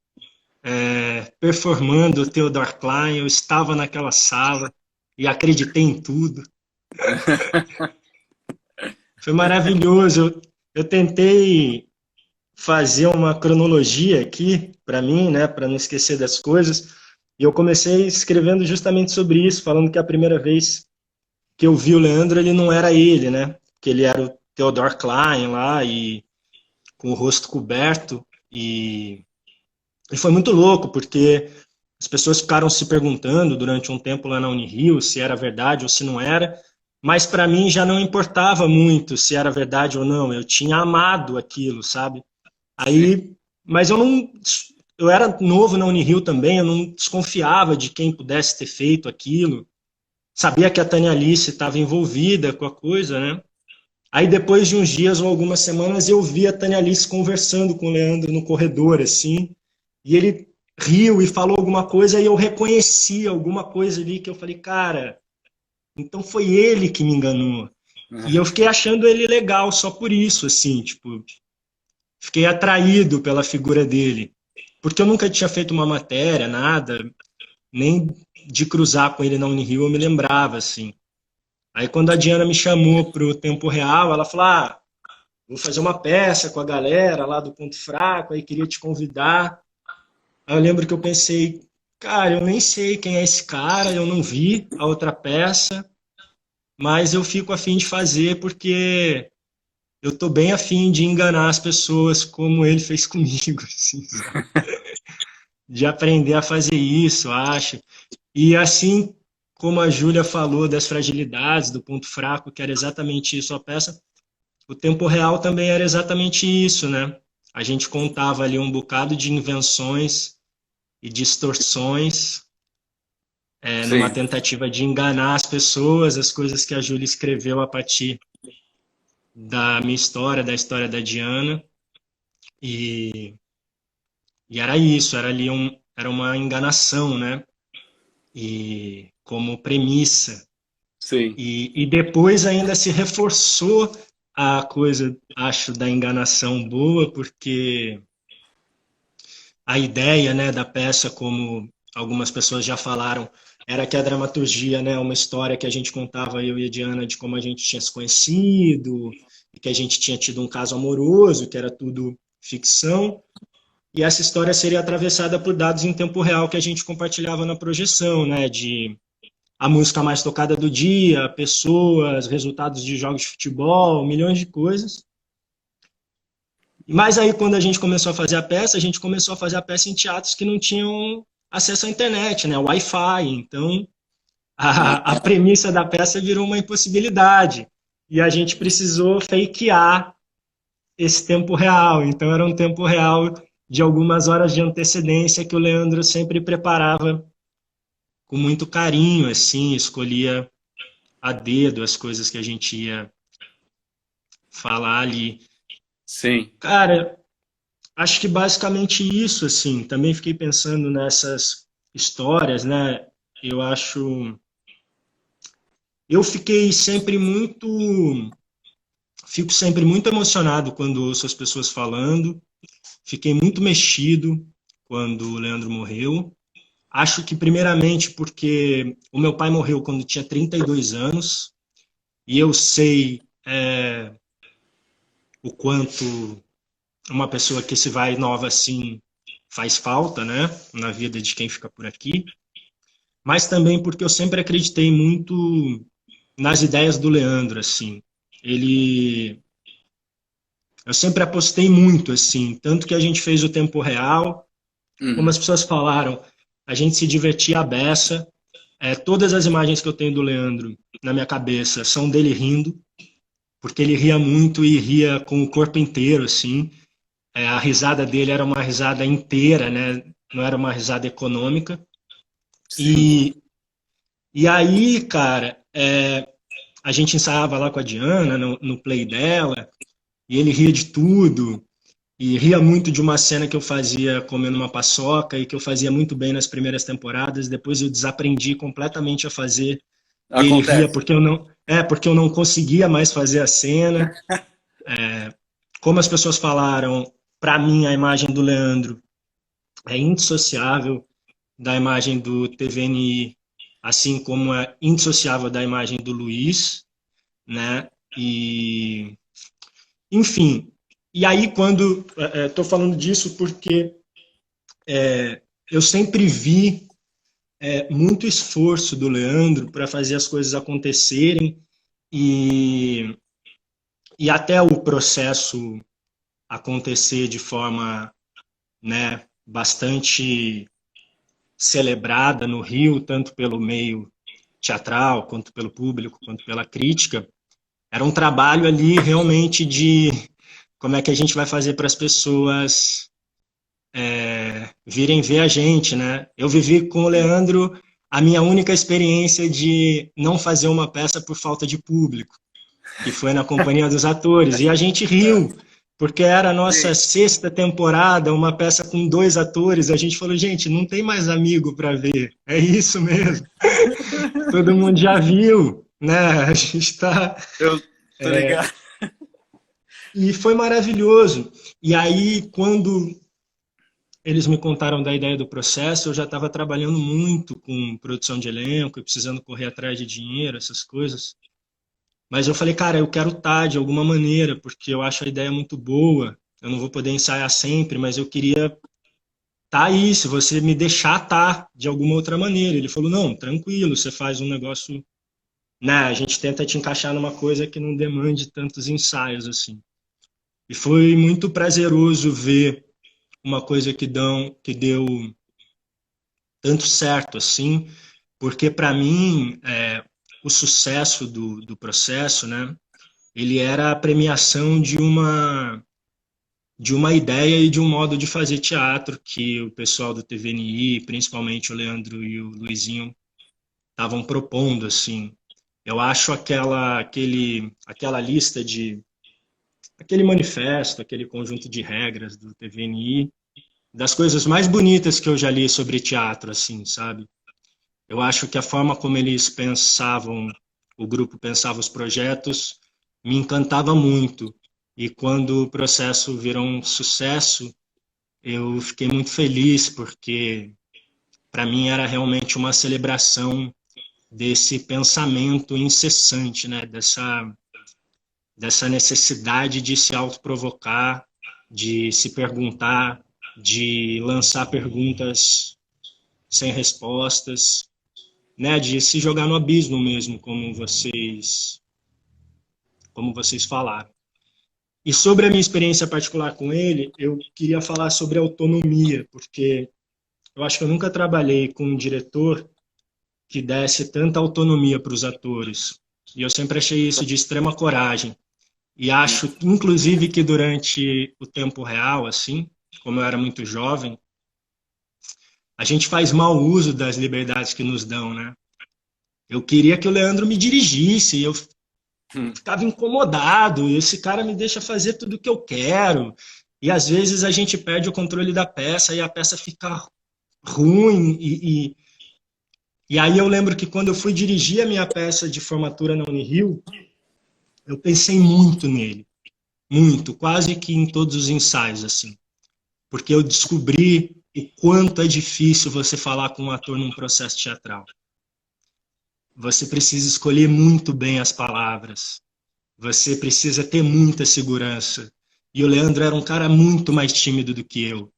performando o Theodor Klein. Eu estava naquela sala e acreditei em tudo. Foi maravilhoso. Eu tentei fazer uma cronologia aqui para mim, né, para não esquecer das coisas. E eu comecei escrevendo justamente sobre isso, falando que a primeira vez que eu vi o Leandro, ele não era ele, né? Que ele era o Theodor Klein lá e com o rosto coberto e foi muito louco porque as pessoas ficaram se perguntando durante um tempo lá na Unirio se era verdade ou se não era, mas para mim já não importava muito se era verdade ou não. Eu tinha amado aquilo, sabe? Sim. Aí, mas eu era novo na Unirio também, eu não desconfiava de quem pudesse ter feito aquilo. Sabia que a Tânia Alice estava envolvida com a coisa, né? Aí depois de uns dias ou algumas semanas eu vi a Tânia Alice conversando com o Leandro no corredor, assim, e ele riu e falou alguma coisa e eu reconheci alguma coisa ali que eu falei, cara, então foi ele que me enganou. E eu fiquei achando ele legal só por isso, assim, tipo, fiquei atraído pela figura dele. Porque eu nunca tinha feito uma matéria, nada, nem de cruzar com ele na Unirio eu me lembrava, assim. Aí quando a Diana me chamou pro Tempo Real, ela falou, vou fazer uma peça com a galera lá do Ponto Fraco, aí queria te convidar. Aí eu lembro que eu pensei, cara, eu nem sei quem é esse cara, eu não vi a outra peça, mas eu fico a fim de fazer porque eu tô bem a fim de enganar as pessoas como ele fez comigo, assim, sabe? De aprender a fazer isso, acho. E assim como a Júlia falou das fragilidades, do ponto fraco, que era exatamente isso a peça, o Tempo Real também era exatamente isso, né? A gente contava ali um bocado de invenções e distorções, numa Sim. tentativa de enganar as pessoas, as coisas que a Júlia escreveu a partir da minha história, da história da Diana, e era isso, era uma enganação, né? E como premissa. Sim. E depois ainda se reforçou a coisa, acho, da enganação boa, porque a ideia, né, da peça, como algumas pessoas já falaram, era que a dramaturgia, né, uma história que a gente contava, eu e a Diana, de como a gente tinha se conhecido, e que a gente tinha tido um caso amoroso, que era tudo ficção, e essa história seria atravessada por dados em tempo real que a gente compartilhava na projeção, né, de a música mais tocada do dia, pessoas, resultados de jogos de futebol, milhões de coisas. Mas aí, quando a gente começou a fazer a peça, a gente começou a fazer a peça em teatros que não tinham acesso à internet, né? Wi-Fi. Então, a premissa da peça virou uma impossibilidade. E a gente precisou fakear esse tempo real. Então, era um tempo real de algumas horas de antecedência que o Leandro sempre preparava com muito carinho, assim, escolhia a dedo as coisas que a gente ia falar ali. Sim. Cara, acho que basicamente isso, assim. Também fiquei pensando nessas histórias, né? Eu acho. Eu fiquei sempre muito. Fico sempre muito emocionado quando ouço as pessoas falando. Fiquei muito mexido quando o Leandro morreu. Acho que, primeiramente, porque o meu pai morreu quando tinha 32 anos. E eu sei o quanto uma pessoa que se vai nova assim faz falta, né, na vida de quem fica por aqui, mas também porque eu sempre acreditei muito nas ideias do Leandro, assim. Ele, eu sempre apostei muito, assim, tanto que a gente fez o tempo real, como as pessoas falaram, a gente se divertia à beça. Todas as imagens que eu tenho do Leandro na minha cabeça são dele rindo, porque ele ria muito e ria com o corpo inteiro, assim. A risada dele era uma risada inteira, né? Não era uma risada econômica. Sim. E aí, cara, a gente ensaiava lá com a Diana, no play dela, e ele ria de tudo, e ria muito de uma cena que eu fazia comendo uma paçoca, e que eu fazia muito bem nas primeiras temporadas, depois eu desaprendi completamente a fazer, e ele ria Acontece. porque eu não conseguia mais fazer a cena. Como as pessoas falaram, para mim a imagem do Leandro é indissociável da imagem do TVNI, assim como é indissociável da imagem do Luiz, né? E, enfim, e aí quando estou falando disso porque eu sempre vi muito esforço do Leandro para fazer as coisas acontecerem e, e até o processo acontecer de forma, né, bastante celebrada no Rio, tanto pelo meio teatral, quanto pelo público, quanto pela crítica. Era um trabalho ali realmente de como é que a gente vai fazer para as pessoas virem ver a gente, né? Eu vivi com o Leandro a minha única experiência de não fazer uma peça por falta de público, que foi na Companhia dos Atores, e a gente riu, porque era a nossa Sim. sexta temporada, uma peça com 2 atores, a gente falou, gente, não tem mais amigo para ver, é isso mesmo. Todo mundo já viu, né? A gente está... Eu tô ligado. E foi maravilhoso. E aí, quando eles me contaram da ideia do processo, eu já estava trabalhando muito com produção de elenco e precisando correr atrás de dinheiro, essas coisas. Mas eu falei, cara, eu quero estar de alguma maneira, porque eu acho a ideia muito boa. Eu não vou poder ensaiar sempre, mas eu queria estar aí, se você me deixar estar de alguma outra maneira. Ele falou, não, tranquilo, você faz um negócio, né? A gente tenta te encaixar numa coisa que não demande tantos ensaios, assim. E foi muito prazeroso ver uma coisa que deu tanto certo, assim, porque para mim o sucesso do processo, né? Ele era a premiação de uma ideia e de um modo de fazer teatro que o pessoal do TVNI, principalmente o Leandro e o Luizinho, estavam propondo, assim. Eu acho aquela lista aquele manifesto, aquele conjunto de regras do TVNI, das coisas mais bonitas que eu já li sobre teatro, assim, sabe? Eu acho que a forma como eles pensavam, o grupo pensava os projetos, me encantava muito. E quando o processo virou um sucesso, eu fiquei muito feliz, porque para mim era realmente uma celebração desse pensamento incessante, né? Dessa necessidade de se autoprovocar, de se perguntar, de lançar perguntas sem respostas, né? De se jogar no abismo mesmo, como vocês falaram. E sobre a minha experiência particular com ele, eu queria falar sobre autonomia, porque eu acho que eu nunca trabalhei com um diretor que desse tanta autonomia para os atores. E eu sempre achei isso de extrema coragem. E acho, inclusive, que durante o tempo real, assim, como eu era muito jovem, a gente faz mau uso das liberdades que nos dão, né? Eu queria que o Leandro me dirigisse, e eu ficava incomodado, e esse cara me deixa fazer tudo o que eu quero. E às vezes a gente perde o controle da peça e a peça fica ruim. E aí eu lembro que quando eu fui dirigir a minha peça de formatura na Unirio, eu pensei muito nele, muito, quase que em todos os ensaios, assim. Porque eu descobri o quanto é difícil você falar com um ator num processo teatral. Você precisa escolher muito bem as palavras. Você precisa ter muita segurança. E o Leandro era um cara muito mais tímido do que eu.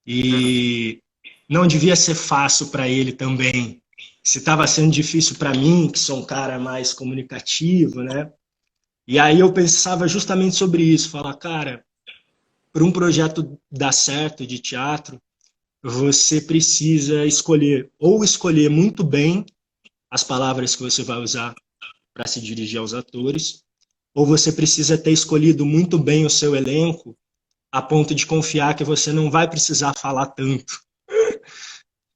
E não devia ser fácil para ele também. Se estava sendo difícil para mim, que sou um cara mais comunicativo, né? E aí eu pensava justamente sobre isso, falar, cara, para um projeto dar certo de teatro, você precisa escolher, ou escolher muito bem as palavras que você vai usar para se dirigir aos atores, ou você precisa ter escolhido muito bem o seu elenco a ponto de confiar que você não vai precisar falar tanto,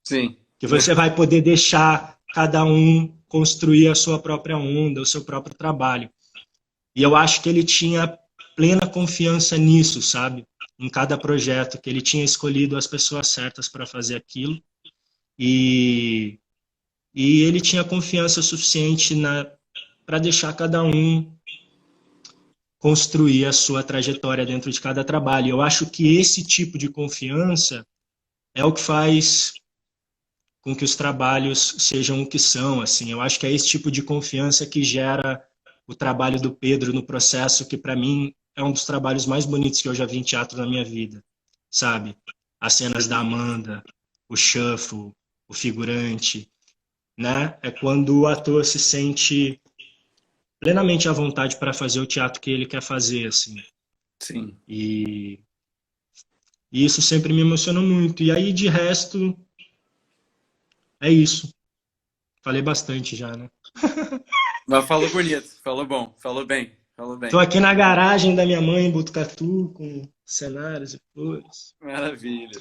Sim. que você vai poder deixar cada um construir a sua própria onda, o seu próprio trabalho. E eu acho que ele tinha plena confiança nisso, sabe? Em cada projeto, que ele tinha escolhido as pessoas certas para fazer aquilo. E, e ele tinha confiança suficiente para deixar cada um construir a sua trajetória dentro de cada trabalho. Eu acho que esse tipo de confiança é o que faz com que os trabalhos sejam o que são, assim. Eu acho que é esse tipo de confiança que gera o trabalho do Pedro no processo, que para mim é um dos trabalhos mais bonitos que eu já vi em teatro na minha vida, sabe? As cenas da Amanda, o shuffle, o figurante, né? É quando o ator se sente plenamente à vontade para fazer o teatro que ele quer fazer, assim. Sim. E isso sempre me emocionou muito. E aí, de resto, é isso. Falei bastante já, né? Mas falou bonito, falou bom, falou bem, falou Tô bem. aqui na garagem da minha mãe em Botucatu, com cenários e flores. Maravilha.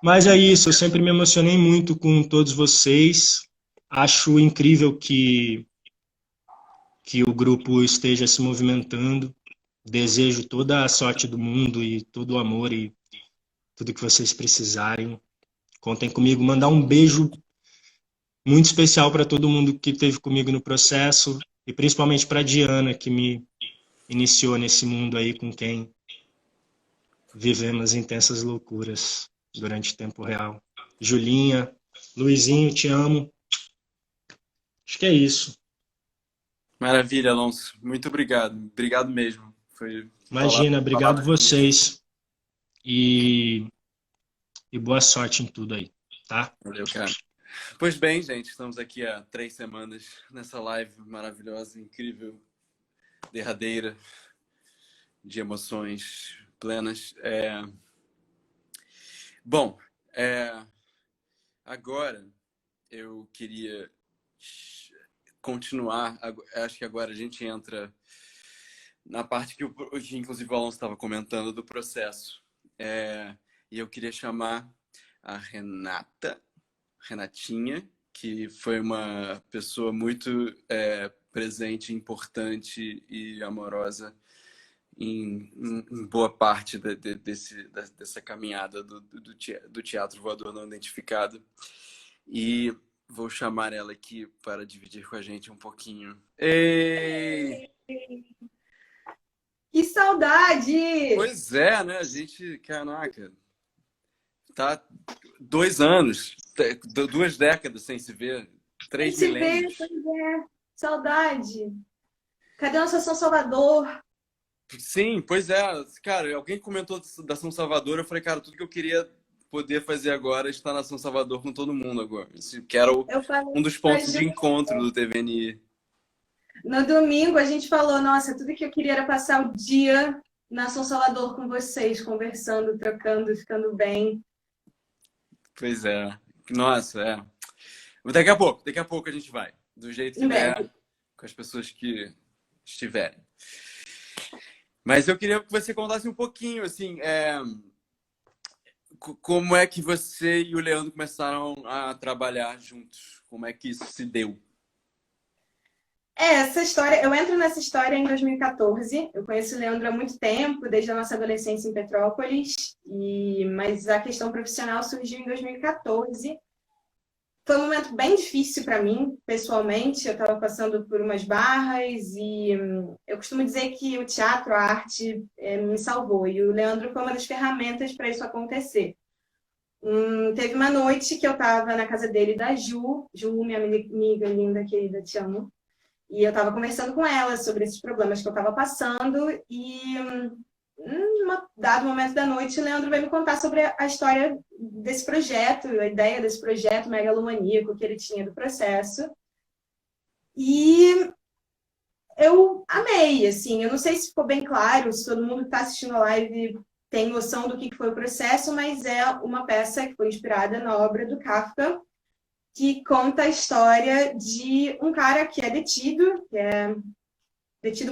Mas é isso, eu sempre me emocionei muito com todos vocês. Acho incrível que o grupo esteja se movimentando. Desejo toda a sorte do mundo e todo o amor e tudo que vocês precisarem. Contem comigo. Mandar um beijo muito especial para todo mundo que esteve comigo no processo e principalmente para a Diana, que me iniciou nesse mundo aí, com quem vivemos intensas loucuras durante o tempo real. Julinha, Luizinho, te amo. Acho que é isso. Maravilha, Alonso. Muito obrigado. Obrigado mesmo. Foi Imagina, obrigado palavras bonitas. vocês e boa sorte em tudo aí, tá? Valeu, cara. Pois bem, gente, estamos aqui há 3 semanas nessa live maravilhosa, incrível, derradeira, de emoções plenas. Bom, agora eu queria continuar. Acho que agora a gente entra na parte que inclusive o Alonso estava comentando do processo. E eu queria chamar a Renatinha, que foi uma pessoa muito presente, importante e amorosa em boa parte dessa caminhada do teatro voador não identificado. E vou chamar ela aqui para dividir com a gente um pouquinho. Ei! Que saudade! Pois é, né? A gente, caraca, tá 2 anos, 2 décadas sem se ver, 3 Se vê, milênios. pois é. Saudade. Cadê nossa São Salvador? Sim, pois é. Cara, alguém comentou da São Salvador, eu falei, cara, tudo que eu queria poder fazer agora é estar na São Salvador com todo mundo agora. Que era Eu falei um dos pra pontos Ju, de encontro do TVNI. no domingo a gente falou, nossa, tudo que eu queria era passar o dia na São Salvador com vocês, conversando, trocando, ficando bem. Pois é. Nossa, é. Daqui a pouco a gente vai. Do jeito que Em der, breve. com as pessoas que estiverem. Mas eu queria que você contasse um pouquinho, assim, como é que você e o Leandro começaram a trabalhar juntos? Como é que isso se deu? Essa história, eu entro nessa história em 2014. Eu conheço o Leandro há muito tempo, desde a nossa adolescência em Petrópolis, mas a questão profissional surgiu em 2014. Foi um momento bem difícil para mim, pessoalmente. Eu estava passando por umas barras e eu costumo dizer que o teatro, a arte, me salvou. E o Leandro foi uma das ferramentas para isso acontecer. Teve uma noite que eu estava na casa dele, da Ju, minha amiga linda, querida, te amo. E eu estava conversando com ela sobre esses problemas que eu estava passando e, em um dado momento da noite, o Leandro veio me contar sobre a história desse projeto, a ideia desse projeto megalomaníaco que ele tinha do processo. E eu amei, assim, eu não sei se ficou bem claro, se todo mundo que está assistindo a live tem noção do que foi o processo, mas é uma peça que foi inspirada na obra do Kafka, que conta a história de um cara que é detido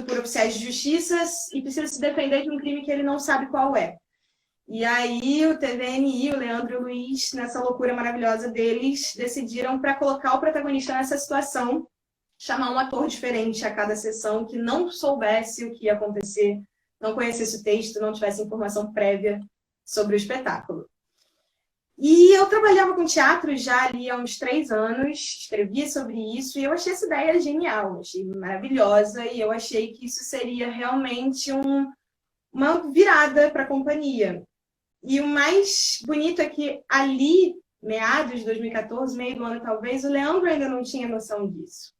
por oficiais de justiça e precisa se defender de um crime que ele não sabe qual é. E aí o TVNI, o Leandro e o Luiz, nessa loucura maravilhosa deles, decidiram para colocar o protagonista nessa situação, chamar um ator diferente a cada sessão que não soubesse o que ia acontecer, não conhecesse o texto, não tivesse informação prévia sobre o espetáculo. E eu trabalhava com teatro já ali há uns 3 anos, escrevia sobre isso, e eu achei essa ideia genial, achei maravilhosa, e eu achei que isso seria realmente uma virada para a companhia. E o mais bonito é que ali, meados de 2014, meio do ano talvez, o Leandro ainda não tinha noção disso.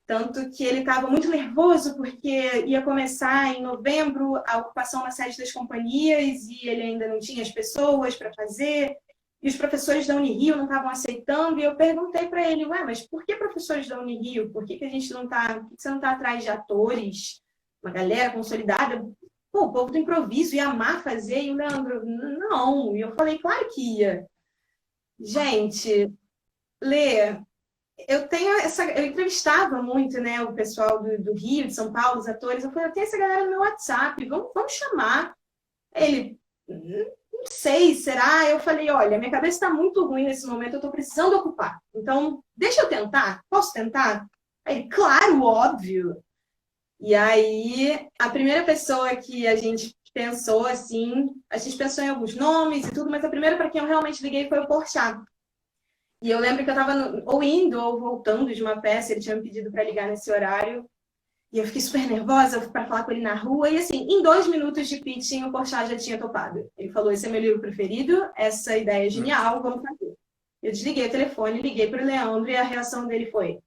Tanto que ele estava muito nervoso porque ia começar em novembro a ocupação na sede das companhias e ele ainda não tinha as pessoas para fazer. E os professores da Unirio não estavam aceitando, e eu perguntei para ele, ué, mas por que professores da Unirio? Por que a gente não está, por que você não está atrás de atores, uma galera consolidada? Pô, o povo do improviso ia amar fazer, e o Leandro, não. E eu falei, claro que ia. Gente, Lê, eu entrevistava muito, né, o pessoal do Rio, de São Paulo, os atores, eu falei, eu tenho essa galera no meu WhatsApp, vamos chamar. Ele, não sei, será? Eu falei, olha, minha cabeça está muito ruim nesse momento, eu estou precisando ocupar. Então, deixa eu tentar? Posso tentar? Aí, claro, óbvio. E aí, a primeira pessoa que a gente pensou, assim, a gente pensou em alguns nomes e tudo, mas a primeira para quem eu realmente liguei foi o Porchat. E eu lembro que eu estava ou indo ou voltando de uma peça, ele tinha me pedido para ligar nesse horário. E eu fiquei super nervosa para falar com ele na rua. E assim, em 2 minutos de pitching, o Porchat já tinha topado. Ele falou, esse é meu livro preferido, essa ideia é genial, vamos fazer. Eu desliguei o telefone, liguei para o Leandro e a reação dele foi,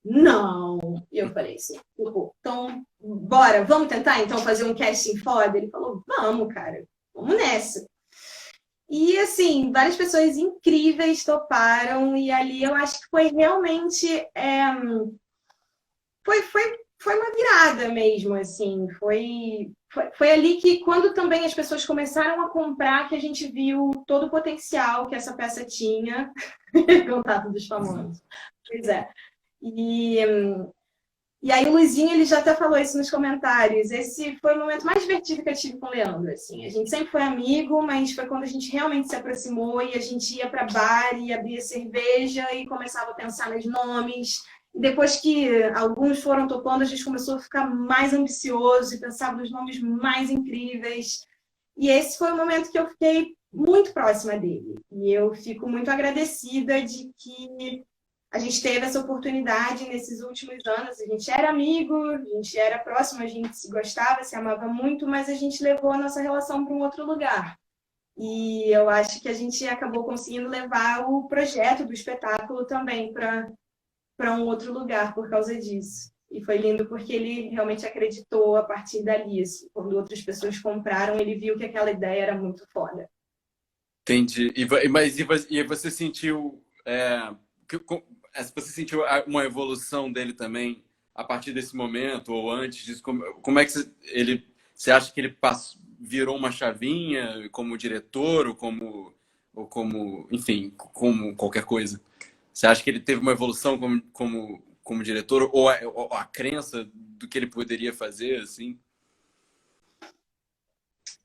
não. E eu falei assim, então, bora, vamos tentar então fazer um casting foda? Ele falou, vamos, cara, vamos nessa. E assim, várias pessoas incríveis toparam, e ali eu acho que foi realmente... Foi uma virada mesmo, assim, foi ali que, quando também as pessoas começaram a comprar, que a gente viu todo o potencial que essa peça tinha. Contato dos famosos. Pois é. E aí o Luizinho, ele já até falou isso nos comentários, esse foi o momento mais divertido que eu tive com o Leandro, assim. A gente sempre foi amigo, mas foi quando a gente realmente se aproximou e a gente ia para bar e abria cerveja e começava a pensar nos nomes. Depois que alguns foram topando, a gente começou a ficar mais ambicioso e pensava nos nomes mais incríveis. E esse foi o momento que eu fiquei muito próxima dele. E eu fico muito agradecida de que a gente teve essa oportunidade nesses últimos anos. A gente era amigo, a gente era próximo, a gente se gostava, se amava muito, mas a gente levou a nossa relação para um outro lugar. E eu acho que a gente acabou conseguindo levar o projeto do espetáculo também para um outro lugar por causa disso. E foi lindo porque ele realmente acreditou a partir dali. Assim, quando outras pessoas compraram, ele viu que aquela ideia era muito foda. Entendi. E você sentiu, você sentiu uma evolução dele também a partir desse momento ou antes disso? Como é que você acha que ele virou uma chavinha como diretor enfim, como qualquer coisa? Você acha que ele teve uma evolução como diretor ou a crença do que ele poderia fazer, assim?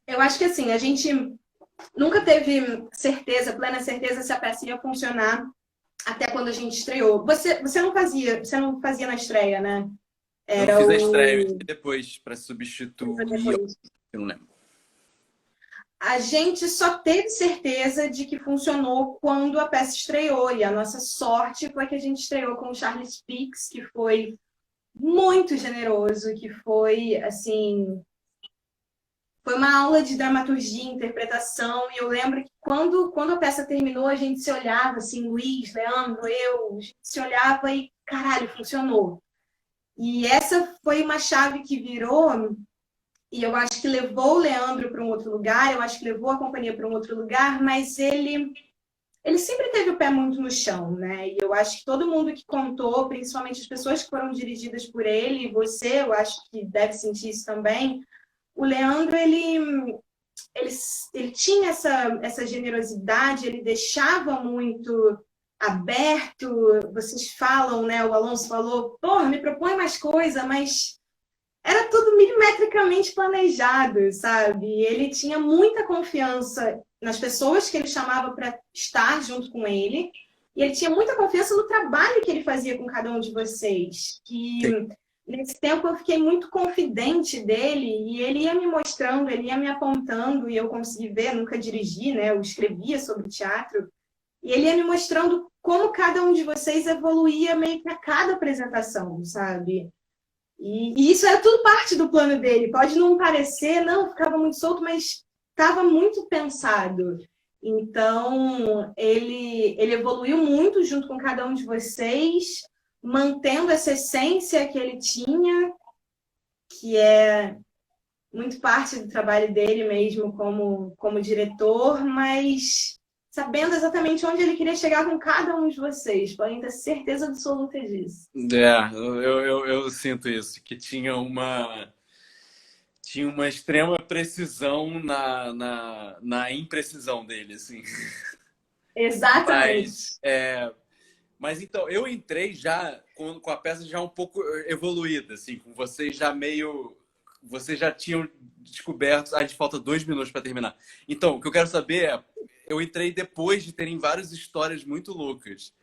Eu acho que assim, a gente nunca teve certeza, plena certeza, se a peça ia funcionar até quando a gente estreou. Você não fazia na estreia, né? Eu não Era fiz a estreia, eu o. entrei depois para substituir, Depois. eu não lembro. A gente só teve certeza de que funcionou quando a peça estreou. E a nossa sorte foi que a gente estreou com o Charles Pix, que foi muito generoso, que foi, assim, foi uma aula de dramaturgia, interpretação. E eu lembro que quando a peça terminou, a gente se olhava, assim, Luiz, Leandro, eu, a gente se olhava e, caralho, funcionou. E essa foi uma chave que virou. E eu acho que levou o Leandro para um outro lugar, eu acho que levou a companhia para um outro lugar, mas ele sempre teve o pé muito no chão, né? E eu acho que todo mundo que contou, principalmente as pessoas que foram dirigidas por ele, e você, eu acho que deve sentir isso também, o Leandro, ele tinha essa generosidade, ele deixava muito aberto, vocês falam, né? O Alonso falou, porra, me propõe mais coisa, mas era tudo milimetricamente planejado, sabe? Ele tinha muita confiança nas pessoas que ele chamava para estar junto com ele, e ele tinha muita confiança no trabalho que ele fazia com cada um de vocês. Que nesse tempo eu fiquei muito confidente dele, e ele ia me mostrando, ele ia me apontando, e eu consegui ver, nunca dirigi, né? Eu escrevia sobre teatro, e ele ia me mostrando como cada um de vocês evoluía meio que a cada apresentação, sabe? E isso era tudo parte do plano dele. Pode não parecer, não, ficava muito solto, mas estava muito pensado. Então, ele evoluiu muito junto com cada um de vocês, mantendo essa essência que ele tinha, que é muito parte do trabalho dele mesmo como diretor, mas sabendo exatamente onde ele queria chegar com cada um de vocês. Podem ter certeza absoluta disso. Eu sinto isso, que tinha uma extrema precisão na imprecisão dele, assim. Exatamente. Mas então, eu entrei já com a peça já um pouco evoluída, assim, com vocês já meio... Vocês já tinham descoberto... A gente falta 2 minutos para terminar. Então, o que eu quero saber é... Eu entrei depois de terem várias histórias muito loucas.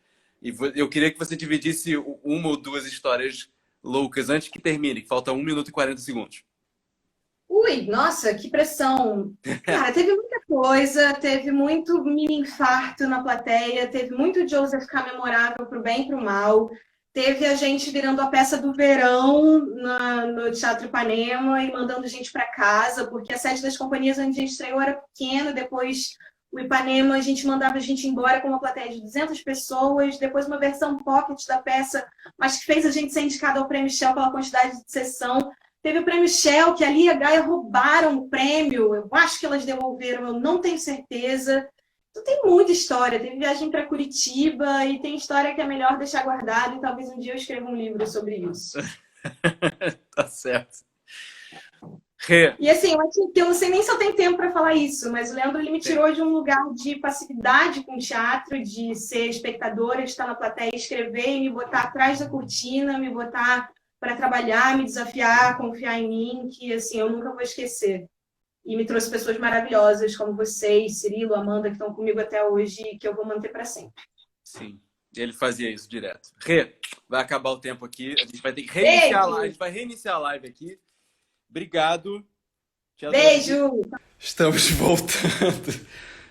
E eu queria que você dividisse uma ou 2 histórias loucas antes que termine, que falta 1 minuto e 40 segundos. Ui, nossa, que pressão. Cara, teve muita coisa, teve muito mini infarto na plateia, teve muito Joseph K. memorável pro bem e pro mal. Teve a gente virando a peça do verão no Teatro Ipanema e mandando gente para casa, porque a sede das companhias onde a gente estreou era pequena, depois o Ipanema a gente mandava a gente embora com uma plateia de 200 pessoas, depois uma versão pocket da peça, mas que fez a gente ser indicado ao Prêmio Shell pela quantidade de sessão. Teve o Prêmio Shell, que ali a Gaia roubaram o prêmio, eu acho que elas devolveram, eu não tenho certeza. Então, tem muita história, teve viagem para Curitiba e tem história que é melhor deixar guardada e talvez um dia eu escreva um livro sobre isso. Tá certo. E assim, eu não sei nem se eu tenho tempo para falar isso, mas o Leandro ele me tirou de um lugar de passividade com o teatro, de ser espectadora, de estar na plateia, escrever e me botar atrás da cortina, me botar para trabalhar, me desafiar, confiar em mim, que assim, eu nunca vou esquecer. E me trouxe pessoas maravilhosas como vocês, Cirilo, Amanda, que estão comigo até hoje e que eu vou manter para sempre. Sim, ele fazia isso direto. Vai acabar o tempo aqui, a gente vai ter que reiniciar a live, a gente vai reiniciar a live aqui. Obrigado. Beijo! Estamos voltando.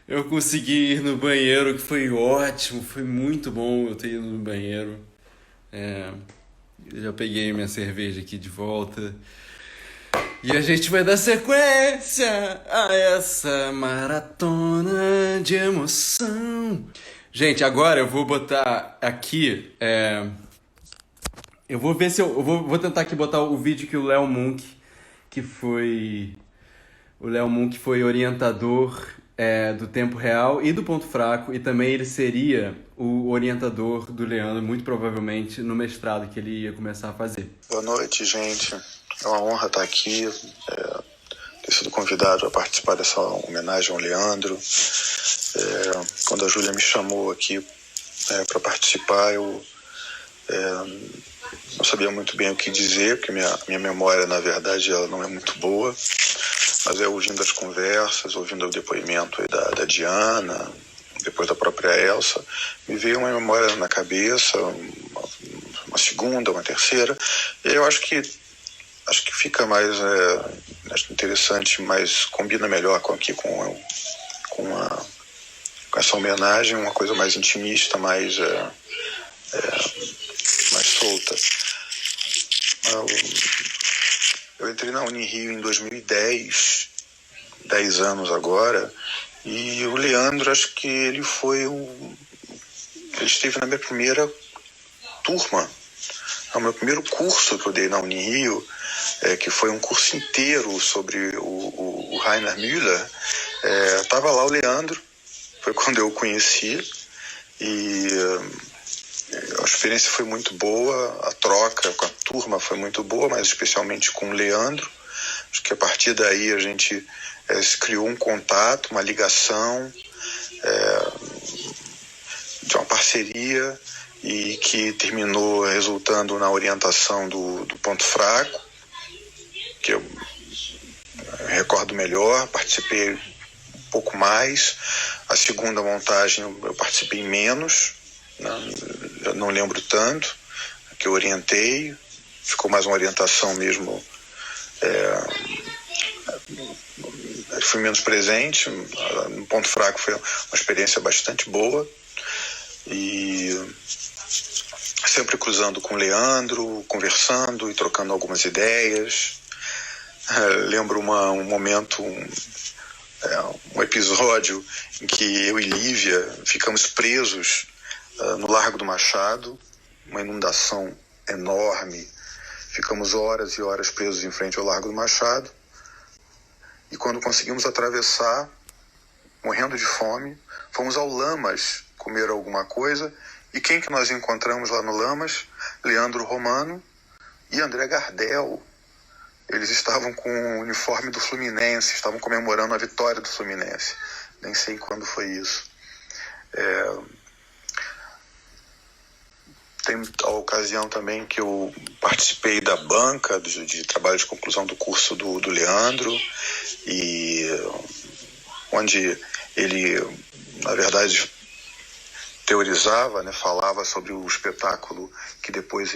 Eu consegui ir no banheiro, que foi ótimo, foi muito bom eu ter ido no banheiro. Eu já peguei minha cerveja aqui de volta. E a gente vai dar sequência a essa maratona de emoção. Gente, agora eu vou botar aqui. Eu vou ver se vou tentar aqui botar o vídeo que o Léo Munk, que foi. O Léo Munk foi orientador do Tempo Real e do Ponto Fraco, e também ele seria o orientador do Leandro, muito provavelmente, no mestrado que ele ia começar a fazer. Boa noite, gente. É uma honra estar aqui, ter sido convidado a participar dessa homenagem ao Leandro. Quando a Júlia me chamou aqui para participar, eu não sabia muito bem o que dizer, porque minha memória, na verdade, ela não é muito boa. Mas ouvindo as conversas, ouvindo o depoimento aí da Diana, depois da própria Elsa, me veio uma memória na cabeça, uma segunda, uma terceira. E eu acho que fica mais interessante, mais combina melhor com essa homenagem, uma coisa mais intimista, mais solta. Eu entrei na Unirio em 2010, 10 anos agora, e o Leandro, acho que ele esteve na minha primeira turma, no meu primeiro curso que eu dei na Unirio, que foi um curso inteiro sobre o Rainer Müller. Estava lá o Leandro, foi quando eu o conheci, e a experiência foi muito boa, a troca com a turma foi muito boa, mas especialmente com o Leandro. Acho que a partir daí a gente se criou um contato, uma ligação, de uma parceria, e que terminou resultando na orientação do Ponto Fraco, que eu recordo melhor, participei um pouco mais. A segunda montagem eu participei menos, eu não lembro tanto, que eu orientei, ficou mais uma orientação mesmo, fui menos presente. No Ponto Fraco foi uma experiência bastante boa, e sempre cruzando com o Leandro, conversando e trocando algumas ideias. Lembro um momento, um episódio em que eu e Lívia ficamos presos no Largo do Machado, uma inundação enorme. Ficamos horas e horas presos em frente ao Largo do Machado, e quando conseguimos atravessar, morrendo de fome, fomos ao Lamas comer alguma coisa, e quem que nós encontramos lá no Lamas? Leandro Romano e André Gardel. Eles estavam com o uniforme do Fluminense, estavam comemorando a vitória do Fluminense. Nem sei quando foi isso. Tem a ocasião também que eu participei da banca de trabalho de conclusão do curso do Leandro, e onde ele, na verdade, teorizava, né, falava sobre o espetáculo que depois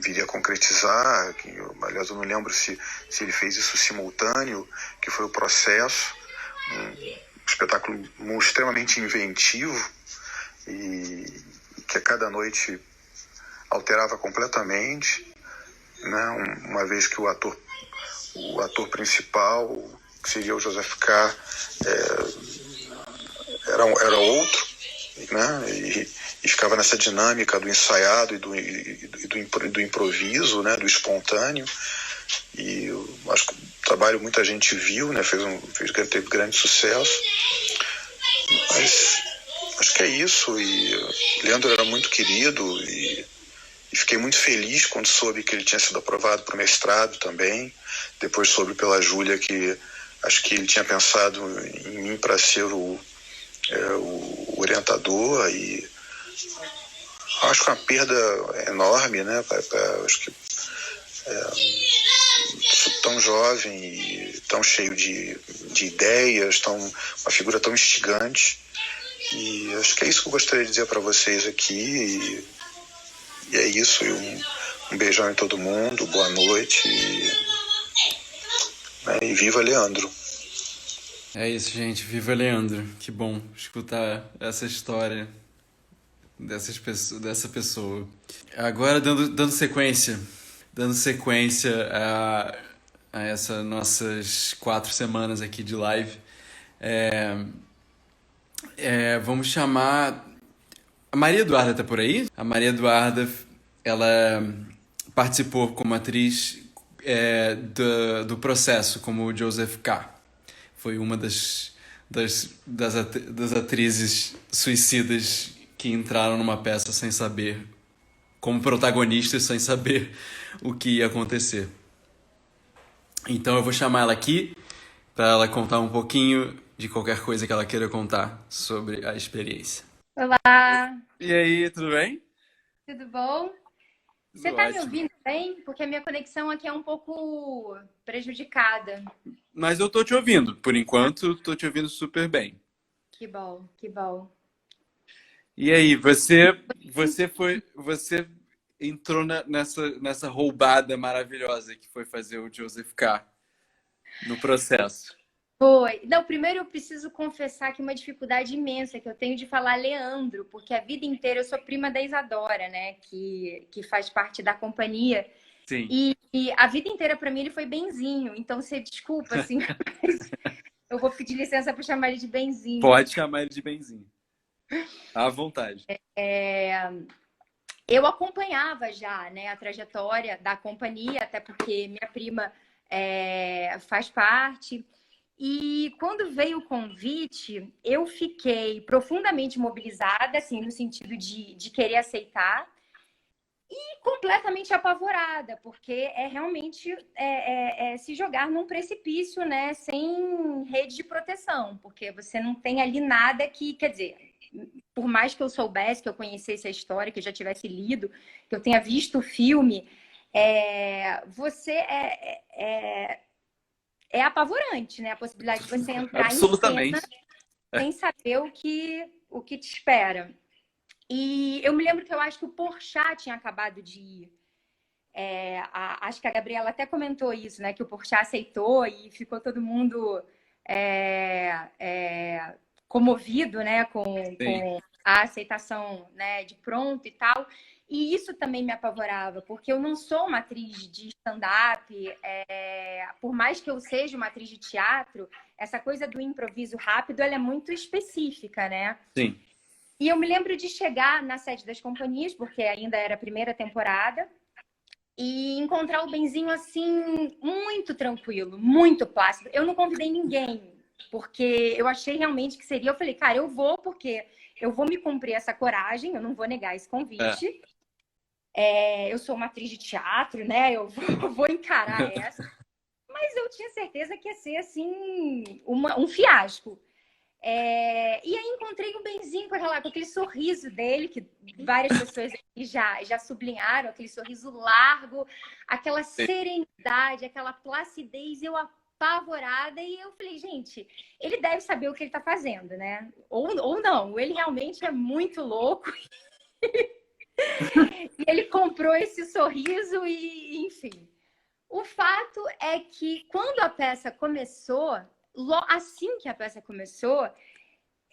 viria a concretizar, aliás, eu não lembro se ele fez isso simultâneo, que foi o Processo, um espetáculo extremamente inventivo, e que a cada noite alterava completamente, né? Uma vez que o ator principal, que seria o Joseph K., era outro, né? E ficava nessa dinâmica do ensaiado e do improviso, né? Do espontâneo. E eu acho que o trabalho muita gente viu, né? Teve grande sucesso. Mas acho que é isso. E Leandro era muito querido, e fiquei muito feliz quando soube que ele tinha sido aprovado para o mestrado também. Depois soube pela Júlia que acho que ele tinha pensado em mim para ser o orientador, e acho que é uma perda enorme, né? Acho que tão jovem e tão cheio de ideias, uma figura tão instigante. E acho que é isso que eu gostaria de dizer para vocês aqui. E é isso. E um beijão em todo mundo. Boa noite. E viva Leandro. É isso, gente. Viva Leandro. Que bom escutar essa história dessa pessoa. Agora, dando sequência a essas nossas 4 semanas aqui de live. É, vamos chamar... A Maria Eduarda tá por aí? A Maria Eduarda, ela participou como atriz do processo, como o Joseph K. Foi uma das atrizes suicidas que entraram numa peça sem saber, como protagonistas, sem saber o que ia acontecer. Então eu vou chamar ela aqui para ela contar um pouquinho de qualquer coisa que ela queira contar sobre a experiência. Olá, E aí, tudo bem? tudo bom? Você Tudo tá me ótimo. ouvindo bem? Porque a minha conexão aqui é um pouco prejudicada. Mas eu tô te ouvindo. Por enquanto, tô te ouvindo super bem. Que bom, que bom. E aí, você entrou nessa roubada maravilhosa que foi fazer o Joseph K. no processo. Foi. Não, primeiro eu preciso confessar que uma dificuldade imensa que eu tenho de falar Leandro, porque a vida inteira eu sou prima da Isadora, né? Que faz parte da companhia. Sim. E a vida inteira para mim ele foi Benzinho. Então você desculpa, assim, mas eu vou pedir licença para chamar ele de Benzinho. Pode chamar ele de Benzinho. À vontade. Eu acompanhava já, né, a trajetória da companhia, até porque minha prima faz parte. E quando veio o convite, eu fiquei profundamente mobilizada, assim, no sentido de querer aceitar, e completamente apavorada, porque realmente se jogar num precipício, né, sem rede de proteção, porque você não tem ali nada que, quer dizer, por mais que eu soubesse, que eu conhecesse a história, que eu já tivesse lido, que eu tenha visto o filme, você é apavorante, né? A possibilidade de você entrar em Absolutamente. cena sem saber o que te espera. E eu me lembro que eu acho que o Porchat tinha acabado de ir. Acho que a Gabriela até comentou isso, né? Que o Porchat aceitou e ficou todo mundo comovido, né? Com a aceitação, né? De pronto e tal. E isso também me apavorava, porque eu não sou uma atriz de stand-up. Por mais que eu seja uma atriz de teatro, essa coisa do improviso rápido, ela é muito específica, né? Sim. E eu me lembro de chegar na sede das companhias, porque ainda era a primeira temporada, e encontrar o Benzinho, assim, muito tranquilo, muito plácido. Eu não convidei ninguém, porque eu achei realmente que seria... Eu falei, cara, eu vou, porque eu vou me cumprir essa coragem, eu não vou negar esse convite. Eu sou uma atriz de teatro, né? Eu vou encarar essa. Mas eu tinha certeza que ia ser, assim, um fiasco. E aí encontrei o Benzinho com aquele sorriso dele, que várias pessoas aqui já sublinharam, aquele sorriso largo, aquela serenidade, aquela placidez, eu apavorada, e eu falei, gente, ele deve saber o que ele tá fazendo, né? Ou não, ele realmente é muito louco. E ele comprou esse sorriso e, enfim. O fato é que quando a peça começou, assim que a peça começou,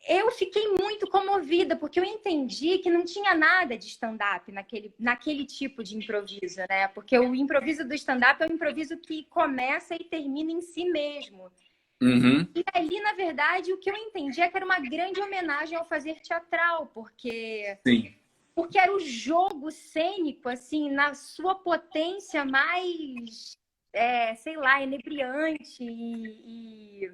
eu fiquei muito comovida, porque eu entendi que não tinha nada de stand-up naquele tipo de improviso, né? Porque o improviso do stand-up é um improviso que começa e termina em si mesmo. Uhum. E ali, na verdade, o que eu entendi é que era uma grande homenagem ao fazer teatral, porque era o jogo cênico, assim, na sua potência mais, sei lá, inebriante e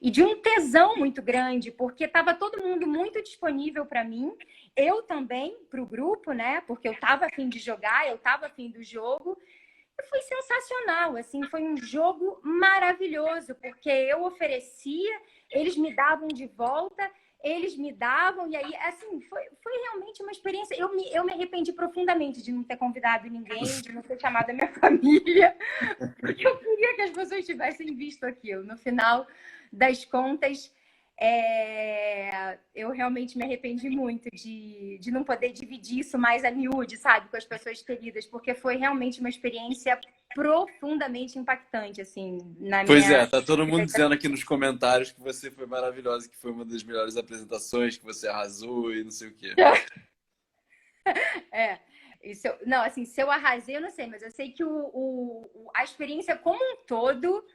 de um tesão muito grande, porque estava todo mundo muito disponível para mim, eu também para o grupo, né? Porque eu estava a fim de jogar, eu estava a fim do jogo. E foi sensacional, assim, foi um jogo maravilhoso, porque eu oferecia, eles me davam de volta, eles me davam, e aí, assim, foi realmente uma experiência. Eu me arrependi profundamente de não ter convidado ninguém, de não ter chamado a minha família, porque eu queria que as pessoas tivessem visto aquilo. No final das contas, eu realmente me arrependi muito de não poder dividir isso mais a miúde, sabe, com as pessoas queridas, porque foi realmente uma experiência profundamente impactante, assim, na Pois minha... tá todo mundo dizendo aqui nos comentários que você foi maravilhosa, que foi uma das melhores apresentações, que você arrasou e não sei o quê. Não, assim, se eu arrasei, eu não sei, mas eu sei que a experiência como um todo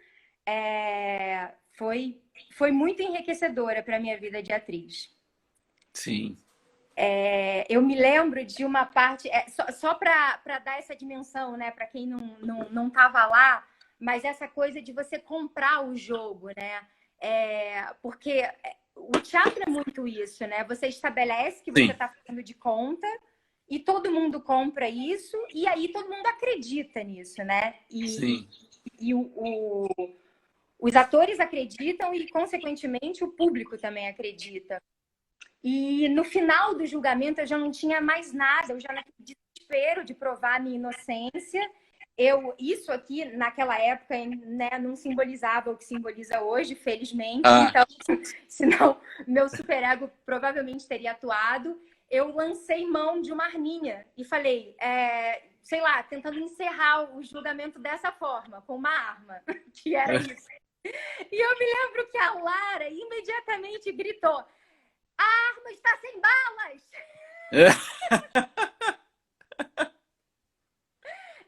foi muito enriquecedora para a minha vida de atriz. Sim. Eu me lembro de uma parte, só para dar essa dimensão, né, para quem não estava lá, mas essa coisa de você comprar o jogo, né? Porque o teatro é muito isso, né? Você estabelece que você está fazendo de conta e todo mundo compra isso e aí todo mundo acredita nisso, né? Sim. E os atores acreditam e, consequentemente, o público também acredita. E no final do julgamento eu já não tinha mais nada, eu já naquele desespero de provar a minha inocência. Isso aqui, naquela época, né, não simbolizava o que simboliza hoje, felizmente. Então, senão meu superego provavelmente teria atuado. Eu lancei mão de uma arminha e falei, sei lá, tentando encerrar o julgamento dessa forma, com uma arma, que era isso. E eu me lembro que a Lara imediatamente gritou: a arma está sem balas!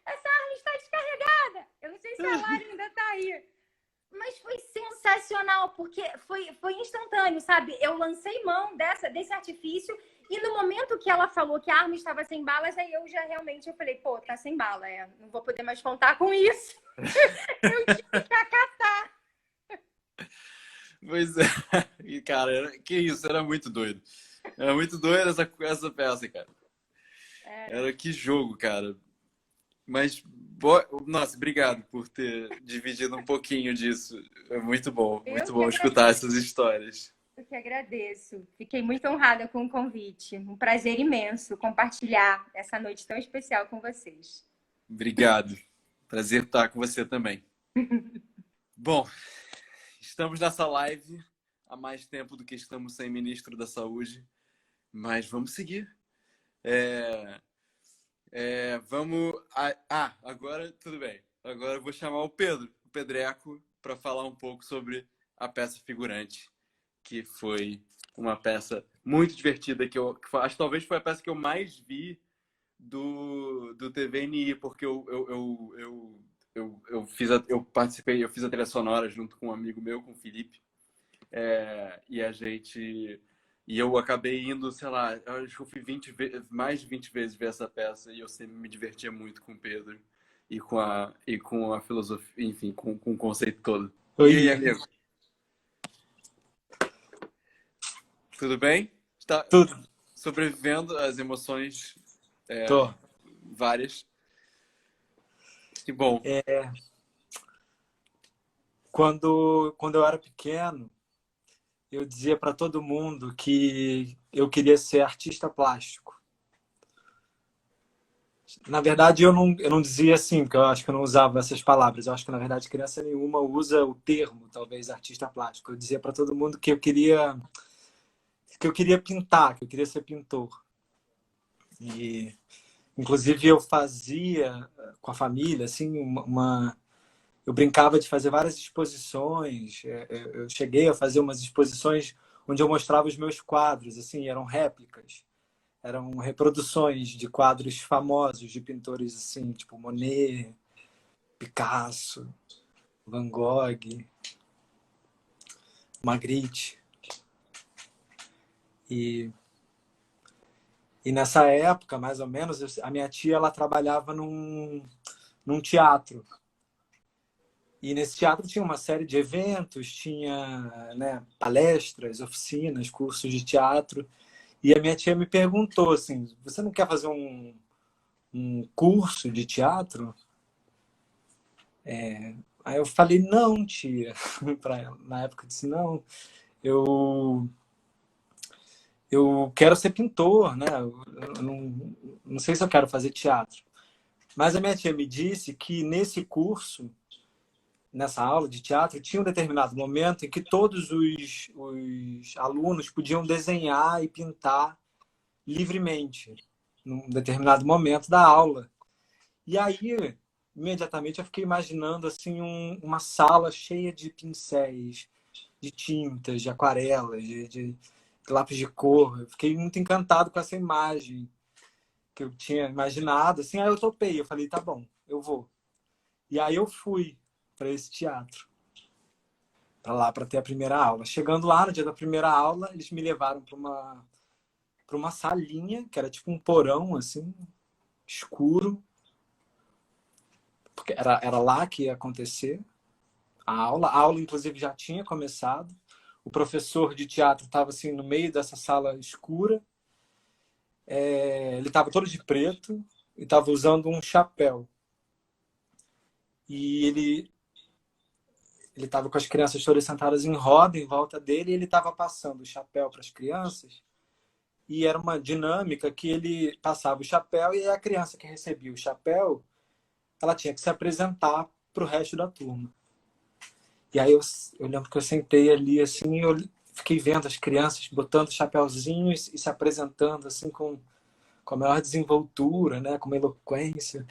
Essa arma está descarregada! Eu não sei se a Lara ainda está aí. Mas foi sensacional, porque foi instantâneo, sabe? Eu lancei mão desse artifício e no momento que ela falou que a arma estava sem balas, aí eu falei, pô, tá sem bala, não vou poder mais contar com isso. Eu tive que acatar. Pois é. E, cara, que isso, era muito doido. Era muito doido essa peça, cara. Era que jogo, cara. Mas, nossa, obrigado por ter dividido um pouquinho disso. É muito bom escutar essas histórias. Eu que agradeço. Fiquei muito honrada com o convite. Um prazer imenso compartilhar essa noite tão especial com vocês. Obrigado. Prazer estar com você também. Bom, estamos nessa live há mais tempo do que estamos sem ministro da Saúde, mas vamos seguir. Agora tudo bem. Agora eu vou chamar o Pedreco, para falar um pouco sobre a peça Figurante, que foi uma peça muito divertida, que acho que talvez foi a peça que eu mais vi do TVNI, porque eu fiz a trilha sonora junto com um amigo meu, com o Felipe, e eu acabei indo, sei lá, acho que eu fui mais de 20 vezes ver essa peça e eu sempre me divertia muito com o Pedro e com a filosofia, enfim, com o conceito todo. Oi. E aí, amigo? Tudo bem? Está Tudo. sobrevivendo às emoções Tô. várias. Que bom. Quando eu era pequeno, eu dizia para todo mundo que eu queria ser artista plástico. Na verdade, eu não dizia assim, porque eu acho que eu não usava essas palavras. Eu acho que, na verdade, criança nenhuma usa o termo, talvez, artista plástico. Eu dizia para todo mundo que eu queria pintar, que eu queria ser pintor. E, inclusive, eu fazia com a família, assim, eu brincava de fazer várias exposições. Eu cheguei a fazer umas exposições onde eu mostrava os meus quadros, assim, eram réplicas. Eram reproduções de quadros famosos de pintores assim, tipo Monet, Picasso, Van Gogh, Magritte. E nessa época, mais ou menos, a minha tia ela trabalhava num teatro. E nesse teatro tinha uma série de eventos, tinha, né, palestras, oficinas, cursos de teatro. E a minha tia me perguntou assim, você não quer fazer um curso de teatro? Aí eu falei, não, tia. Na época eu disse, não, eu quero ser pintor, né? Eu não sei se eu quero fazer teatro. Mas a minha tia me disse que nesse curso, nessa aula de teatro, tinha um determinado momento em que todos os alunos podiam desenhar e pintar livremente, num determinado momento da aula. E aí, imediatamente, eu fiquei imaginando assim, uma sala cheia de pincéis, de tintas, de aquarelas, de lápis de cor. Eu fiquei muito encantado com essa imagem. que eu tinha imaginado, assim, aí eu topei, eu falei, tá bom, eu vou. E aí eu fui para esse teatro, para lá para ter a primeira aula. Chegando lá no dia da primeira aula, eles me levaram para uma salinha, que era tipo um porão assim, escuro, porque era lá que ia acontecer a aula. A aula inclusive já tinha começado. O professor de teatro estava assim no meio dessa sala escura. Ele estava todo de preto e estava usando um chapéu. E ele estava com as crianças todas sentadas em roda em volta dele, e ele estava passando o chapéu para as crianças, e era uma dinâmica que ele passava o chapéu e a criança que recebia o chapéu, ela tinha que se apresentar para o resto da turma. E aí eu lembro que eu sentei ali assim, e eu fiquei vendo as crianças botando o chapéuzinho e se apresentando assim com a maior desenvoltura, né, com uma eloquência.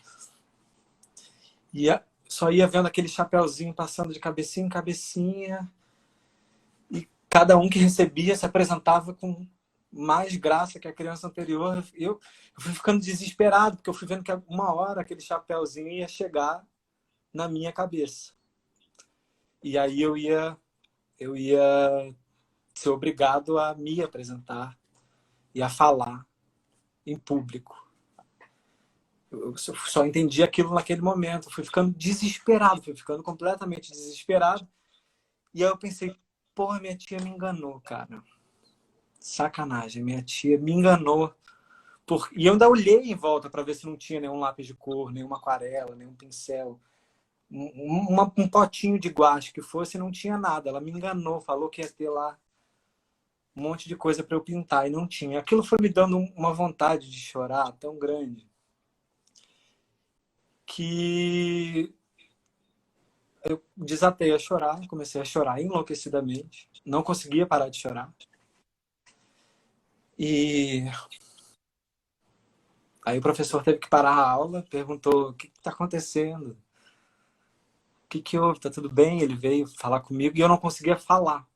E só ia vendo aquele chapéuzinho passando de cabecinha em cabecinha, e cada um que recebia se apresentava com mais graça que a criança anterior. Eu fui ficando desesperado, porque eu fui vendo que uma hora aquele chapéuzinho ia chegar na minha cabeça. E aí eu ia ser obrigado a me apresentar e a falar em público. Eu só entendi aquilo naquele momento. Eu fui ficando desesperado, fui ficando completamente desesperado. E aí eu pensei, porra, minha tia me enganou, cara. Sacanagem, minha tia me enganou. E eu ainda olhei em volta para ver se não tinha nenhum lápis de cor, nenhuma aquarela, nenhum pincel. Um potinho de guache que fosse, não tinha nada. Ela me enganou, falou que ia ter lá um monte de coisa para eu pintar e não tinha. Aquilo foi me dando uma vontade de chorar tão grande que eu desatei a chorar, comecei a chorar enlouquecidamente, não conseguia parar de chorar. E aí o professor teve que parar a aula, perguntou: o que está acontecendo? O que houve? Tá tudo bem? Ele veio falar comigo e eu não conseguia falar.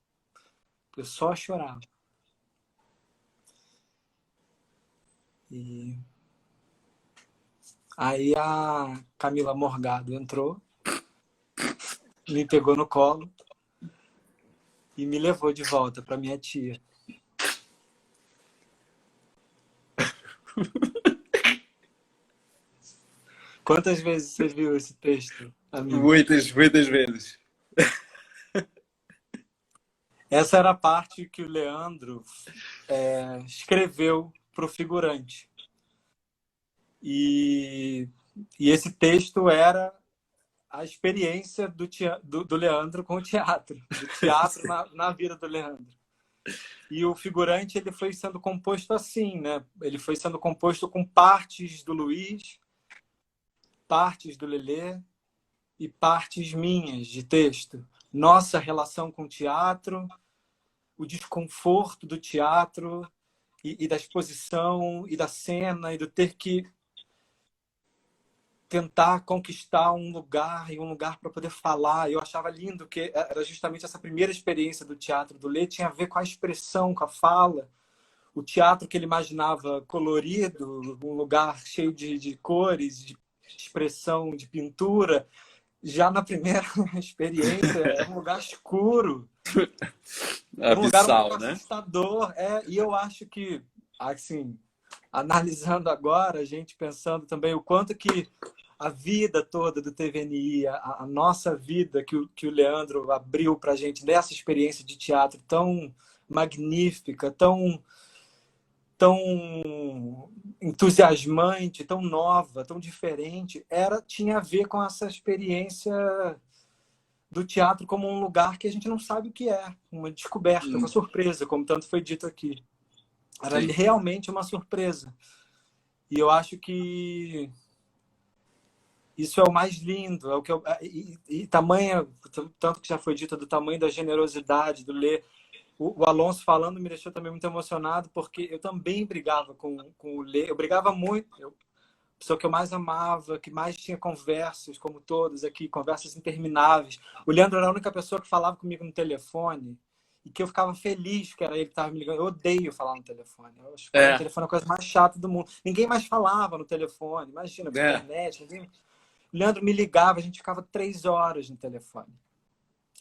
Eu só chorava. E aí a Camila Morgado entrou, me pegou no colo e me levou de volta para minha tia. Quantas vezes você viu esse texto, amigo? Muitas vezes. Essa era a parte que o Leandro escreveu para o figurante. E esse texto era a experiência do Leandro com o teatro. Do teatro na vida do Leandro. E o figurante ele foi sendo composto assim, né? Ele foi sendo composto com partes do Luiz, partes do Lelê e partes minhas de texto. Nossa relação com o teatro, o desconforto do teatro e da exposição e da cena e do ter que tentar conquistar um lugar para poder falar. Eu achava lindo que era justamente essa primeira experiência do teatro do Lê, tinha a ver com a expressão, com a fala. O teatro que ele imaginava colorido, um lugar cheio de cores, de expressão, de pintura. Já na primeira experiência, é um lugar escuro. É um lugar um pouco assustador. E eu acho que, assim, analisando agora, a gente pensando também o quanto que a vida toda do TVNI, a nossa vida que o Leandro abriu para a gente nessa experiência de teatro tão magnífica, tão entusiasmante, tão nova, tão diferente, tinha a ver com essa experiência do teatro como um lugar que a gente não sabe o que é, uma descoberta, uma surpresa, como tanto foi dito aqui. Era realmente uma surpresa. E eu acho que isso é o mais lindo, é o que tamanho, tanto que já foi dito do tamanho da generosidade do Lê. O Alonso falando me deixou também muito emocionado, porque eu também brigava com o Lê. Eu brigava muito. A pessoa que eu mais amava, que mais tinha conversas, como todos aqui, conversas intermináveis. O Leandro era a única pessoa que falava comigo no telefone e que eu ficava feliz que era ele que estava me ligando. Eu odeio falar no telefone. Eu acho que falar no telefone é a coisa mais chata do mundo. Ninguém mais falava no telefone. Imagina, com internet. Ninguém... O Leandro me ligava, a gente ficava 3 horas no telefone.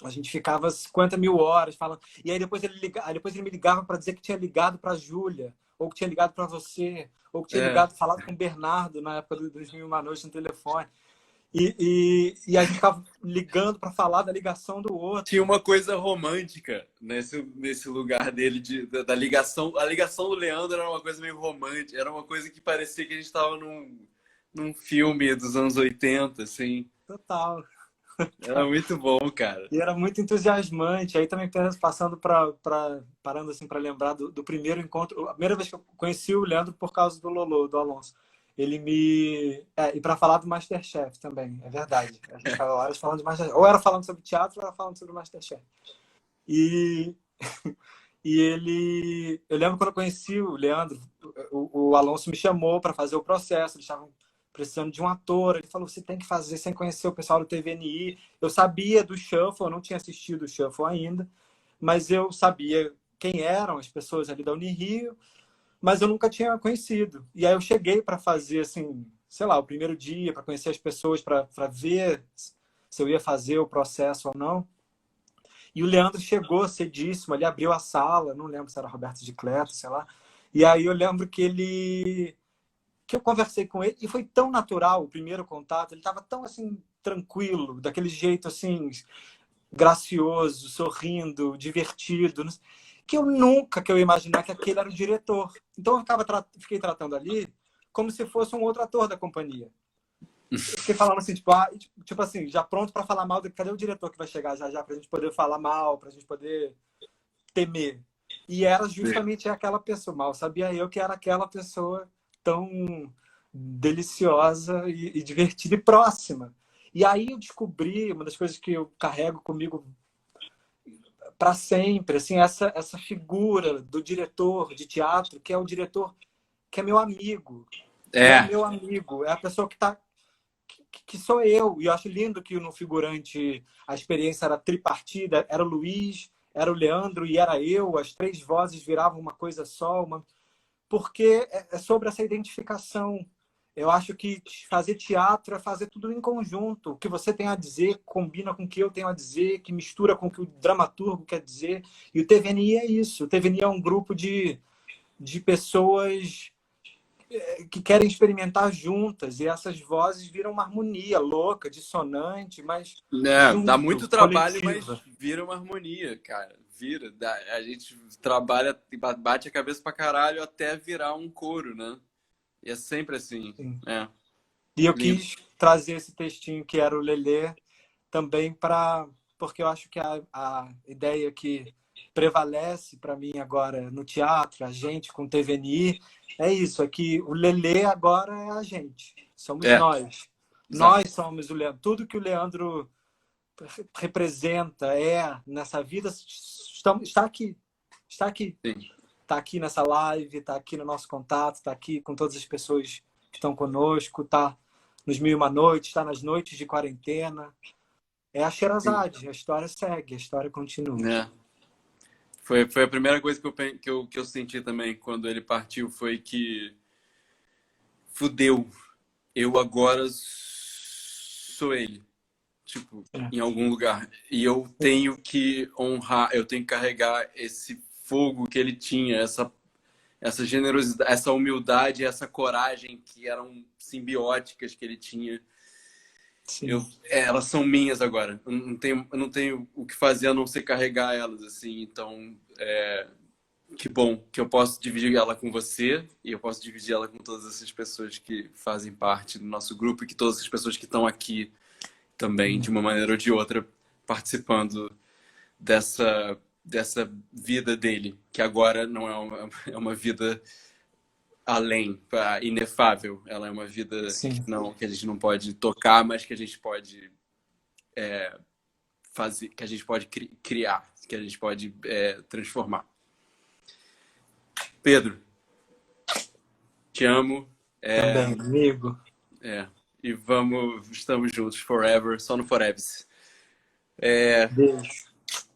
A gente ficava 50 mil horas falando. E aí depois ele me ligava para dizer que tinha ligado para a Júlia, ou que tinha ligado para você, ou que tinha ligado, falado com o Bernardo na época dos Mil e Uma Noites no telefone. E a gente ficava ligando para falar da ligação do outro. Tinha uma coisa romântica nesse lugar dele, da ligação. A ligação do Leandro era uma coisa meio romântica, era uma coisa que parecia que a gente estava num filme dos anos 80, assim. Total. Era muito bom, cara. E era muito entusiasmante. Aí também parando assim para lembrar do primeiro encontro. A primeira vez que eu conheci o Leandro por causa do Lolo, do Alonso. Ele me... e para falar do MasterChef também, é verdade. A gente ficava horas falando de MasterChef. Ou era falando sobre teatro, ou era falando sobre o MasterChef. E ele... Eu lembro quando eu conheci o Leandro, o Alonso me chamou para fazer o processo. Eles estavam precisando de um ator. Ele falou, você tem que fazer sem conhecer o pessoal do TVNI. Eu sabia do Shuffle, eu não tinha assistido o Shuffle ainda, mas eu sabia quem eram as pessoas ali da Unirio, mas eu nunca tinha conhecido. E aí eu cheguei para fazer, assim, sei lá, o primeiro dia, para conhecer as pessoas, para ver se eu ia fazer o processo ou não. E o Leandro chegou cedíssimo, ele abriu a sala, não lembro se era Roberto de Cleto, sei lá. E aí eu lembro que eu conversei com ele, e foi tão natural o primeiro contato, ele estava tão, assim, tranquilo, daquele jeito, assim, gracioso, sorrindo, divertido, que eu ia imaginar que aquele era o diretor. Então eu fiquei tratando ali como se fosse um outro ator da companhia. Eu fiquei falando assim, tipo assim, já pronto para falar mal, cadê o diretor que vai chegar já pra gente poder falar mal, pra gente poder temer? E era justamente aquela pessoa, mal sabia eu que era aquela pessoa tão deliciosa e divertida e próxima. E aí eu descobri uma das coisas que eu carrego comigo para sempre, assim, essa figura do diretor de teatro, que é o diretor que é meu amigo. É meu amigo, é a pessoa que sou eu. E eu acho lindo que no Figurante a experiência era tripartida, era o Luiz, era o Leandro e era eu, as 3 vozes viravam uma coisa só, porque é sobre essa identificação. Eu acho que fazer teatro é fazer tudo em conjunto. O que você tem a dizer combina com o que eu tenho a dizer, que mistura com o que o dramaturgo quer dizer. E o TVNI é isso. O TVNI é um grupo de pessoas que querem experimentar juntas. E essas vozes viram uma harmonia louca, dissonante, mas dá muito trabalho, coletiva. mas vira uma harmonia, cara. A gente trabalha e bate a cabeça pra caralho até virar um coro, né? E é sempre assim. E eu quis trazer esse textinho que era o Lelê também porque eu acho que a ideia que prevalece para mim agora no teatro, a gente com TVNI, é isso, é que o Lelê agora é a gente. Somos nós. Exato. Nós somos o Leandro. Tudo que o Leandro representa, nessa vida, está aqui. Está aqui. Sim. Está aqui nessa live, está aqui no nosso contato, está aqui com todas as pessoas que estão conosco, está nos Mil e Uma Noites, está nas noites de quarentena. É a Sherazade, a história segue, a história continua. Foi a primeira coisa que eu senti também quando ele partiu, foi que fudeu. Eu agora sou ele. Tipo, em algum lugar. E eu tenho que honrar, eu tenho que carregar esse fogo que ele tinha, essa generosidade, essa humildade, essa coragem que eram simbióticas que ele tinha. Elas são minhas agora. Eu não tenho o que fazer a não ser carregar elas, assim. Então, que bom que eu posso dividir ela com você e eu posso dividir ela com todas essas pessoas que fazem parte do nosso grupo e que todas as pessoas que estão aqui também, de uma maneira ou de outra, participando dessa vida dele, que agora não é uma vida além, inefável. Ela é uma vida que a gente não pode tocar, mas que a gente pode fazer, que a gente pode criar, que a gente pode transformar. Pedro, te amo. Também, amigo. E estamos juntos forever, só no Forever. Beijo.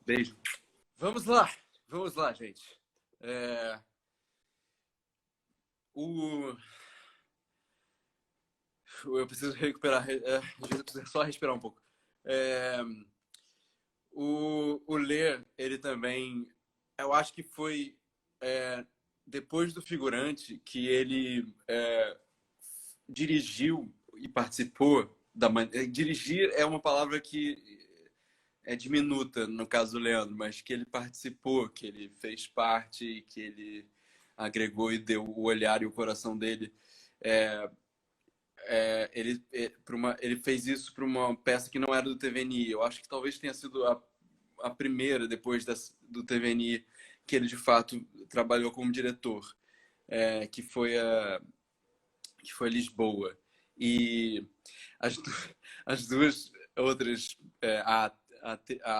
Beijo. Vamos lá, gente. Eu preciso recuperar, eu preciso só respirar um pouco. O Lê, ele também, eu acho que foi depois do Figurante que ele dirigiu e participou dirigir é uma palavra que é diminuta no caso do Leandro, mas que ele participou, que ele fez parte, que ele agregou e deu o olhar e o coração dele. Ele fez isso para uma peça que não era do TVNI. Eu acho que talvez tenha sido a primeira, depois do TVNI, que ele de fato trabalhou como diretor, que foi Lisboa. E as duas outras, a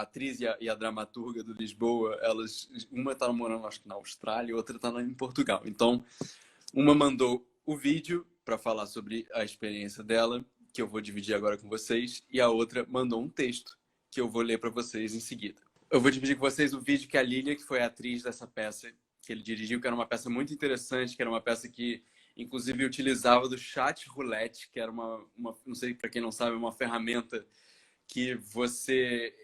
atriz e a dramaturga do Lisboa, uma está morando, acho que na Austrália, e outra está em Portugal. Então, uma mandou o vídeo para falar sobre a experiência dela, que eu vou dividir agora com vocês, e a outra mandou um texto, que eu vou ler para vocês em seguida. Eu vou dividir com vocês o vídeo que a Lília, que foi a atriz dessa peça, que ele dirigiu, que era uma peça muito interessante, que era uma peça que, inclusive, utilizava do chat roulette, que era não sei, para quem não sabe, uma ferramenta que você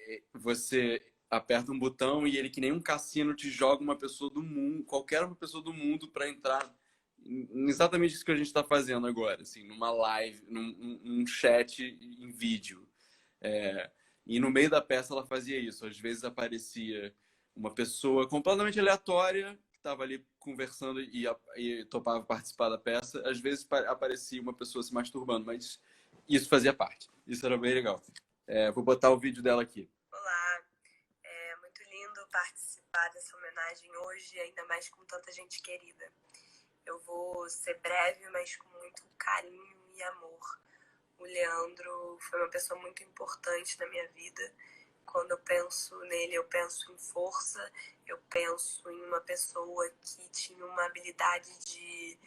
aperta um botão e ele, que nem um cassino, te joga uma pessoa do mundo, qualquer uma pessoa do mundo, para entrar exatamente isso que a gente está fazendo agora, assim, numa live, num chat em vídeo. E no meio da peça ela fazia isso. Às vezes aparecia uma pessoa completamente aleatória que estava ali conversando e topava participar da peça. Às vezes aparecia uma pessoa se masturbando, mas isso fazia parte. Isso era bem legal. Vou botar o vídeo dela aqui. Olá, é muito lindo participar dessa homenagem hoje, ainda mais com tanta gente querida. Eu vou ser breve, mas com muito carinho e amor. O Leandro foi uma pessoa muito importante na minha vida. Quando eu penso nele, eu penso em força, eu penso em uma pessoa que tinha uma habilidade de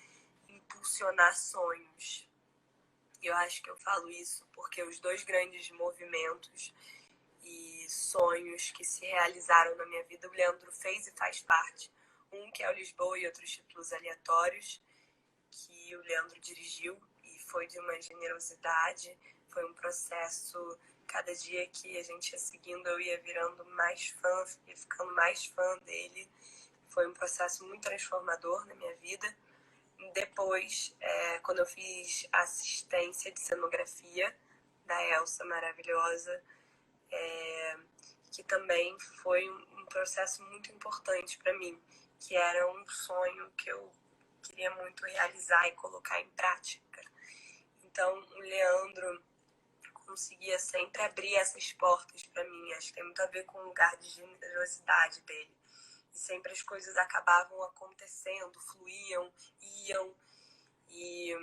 impulsionar sonhos. E eu acho que eu falo isso porque os dois grandes movimentos e sonhos que se realizaram na minha vida, o Leandro fez e faz parte. Um que é o Lisboa e outros títulos aleatórios, que o Leandro dirigiu e foi de uma generosidade, foi um processo, cada dia que a gente ia seguindo eu ia virando mais fã, ia ficando mais fã dele, foi um processo muito transformador na minha vida. Depois, quando eu fiz assistência de cenografia da Elsa maravilhosa, que também foi um processo muito importante para mim, que era um sonho que eu queria muito realizar e colocar em prática. Então, o Leandro conseguia sempre abrir essas portas para mim. Acho que tem muito a ver com o lugar de generosidade dele. E sempre as coisas acabavam acontecendo, fluíam, iam. E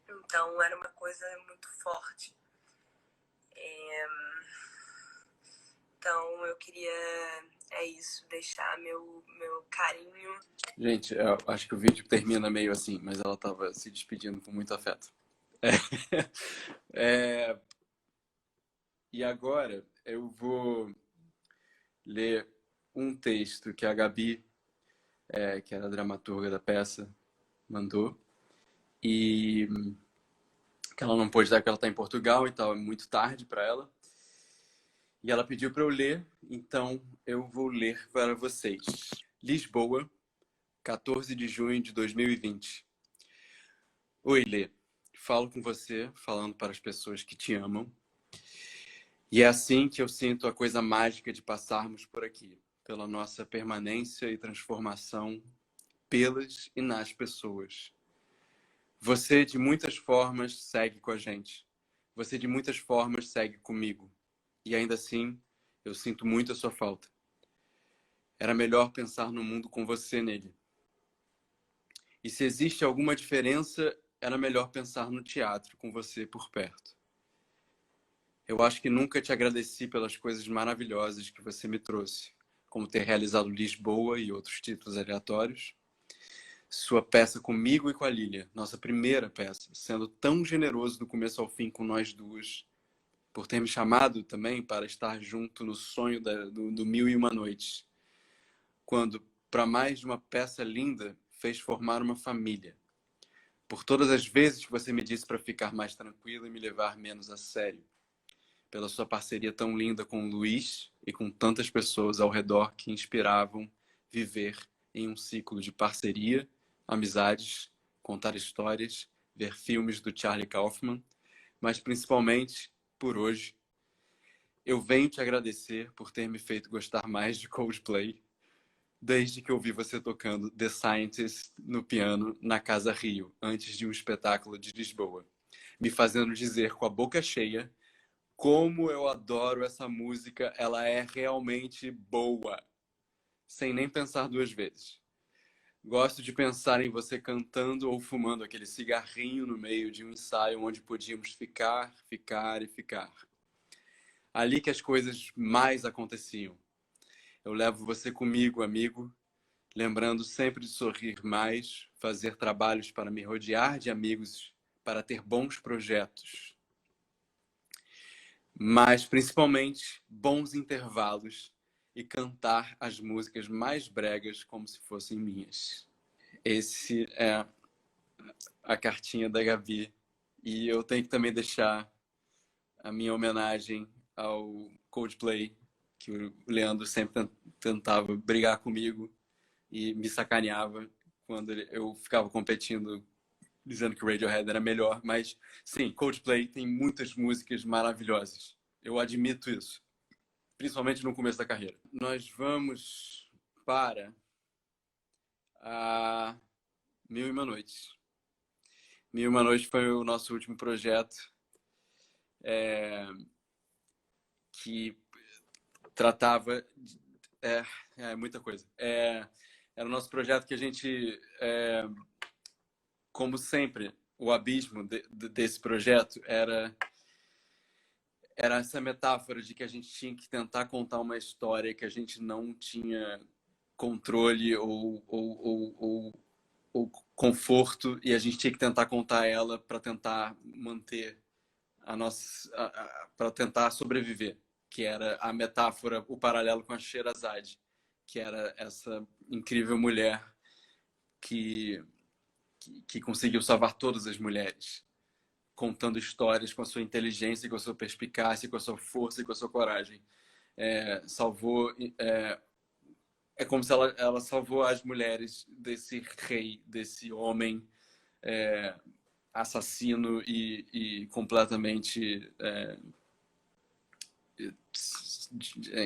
então, era uma coisa muito forte. Então, eu queria, deixar meu carinho. Gente, eu acho que o vídeo termina meio assim, mas ela estava se despedindo com muito afeto. E agora eu vou ler um texto que a Gabi, que era a dramaturga da peça, mandou. E que ela não pôde dar porque ela está em Portugal e tal, é muito tarde para ela. E ela pediu para eu ler, então eu vou ler para vocês. Lisboa, 14 de junho de 2020. Oi, Lê. Falo com você, falando para as pessoas que te amam. E é assim que eu sinto a coisa mágica de passarmos por aqui, pela nossa permanência e transformação pelas e nas pessoas. Você, de muitas formas, segue com a gente. Você, de muitas formas, segue comigo. E ainda assim, eu sinto muito a sua falta. Era melhor pensar no mundo com você nele. E se existe alguma diferença, era melhor pensar no teatro com você por perto. Eu acho que nunca te agradeci pelas coisas maravilhosas que você me trouxe, como ter realizado Lisboa e outros títulos aleatórios, sua peça comigo e com a Lília, nossa primeira peça, sendo tão generoso do começo ao fim com nós duas, por ter me chamado também para estar junto no sonho do Mil e Uma Noites, quando, para mais de uma peça linda, fez formar uma família. Por todas as vezes que você me disse para ficar mais tranquilo e me levar menos a sério. Pela sua parceria tão linda com o Luiz e com tantas pessoas ao redor que inspiravam viver em um ciclo de parceria, amizades, contar histórias, ver filmes do Charlie Kaufman, mas principalmente, por hoje, eu venho te agradecer por ter me feito gostar mais de Coldplay, desde que eu vi você tocando The Scientist no piano na Casa Rio, antes de um espetáculo de Lisboa, me fazendo dizer com a boca cheia como eu adoro essa música, ela é realmente boa, sem nem pensar duas vezes. Gosto de pensar em você cantando ou fumando aquele cigarrinho no meio de um ensaio onde podíamos ficar. Ali que as coisas mais aconteciam. Eu levo você comigo, amigo, lembrando sempre de sorrir mais, fazer trabalhos para me rodear de amigos, para ter bons projetos. Mas, principalmente, bons intervalos e cantar as músicas mais bregas como se fossem minhas. Esse é a cartinha da Gabi. E eu tenho que também deixar a minha homenagem ao Coldplay, que o Leandro sempre tentava brigar comigo e me sacaneava quando eu ficava competindo, dizendo que o Radiohead era melhor. Mas, sim, Coldplay tem muitas músicas maravilhosas. Eu admito isso, principalmente no começo da carreira. Nós vamos para a Mil e Uma Noites. Mil e Uma Noites foi o nosso último projeto que tratava... muita coisa. Era o nosso projeto que a gente... como sempre, o abismo desse projeto era essa metáfora de que a gente tinha que tentar contar uma história que a gente não tinha controle ou conforto, e a gente tinha que tentar contar ela para tentar manter para tentar sobreviver, que era a metáfora, o paralelo com a Sherazade, que era essa incrível mulher que conseguiu salvar todas as mulheres, contando histórias com a sua inteligência, com a sua perspicácia, com a sua força e com a sua coragem. Salvou... É como se ela salvou as mulheres desse rei, desse homem assassino e completamente...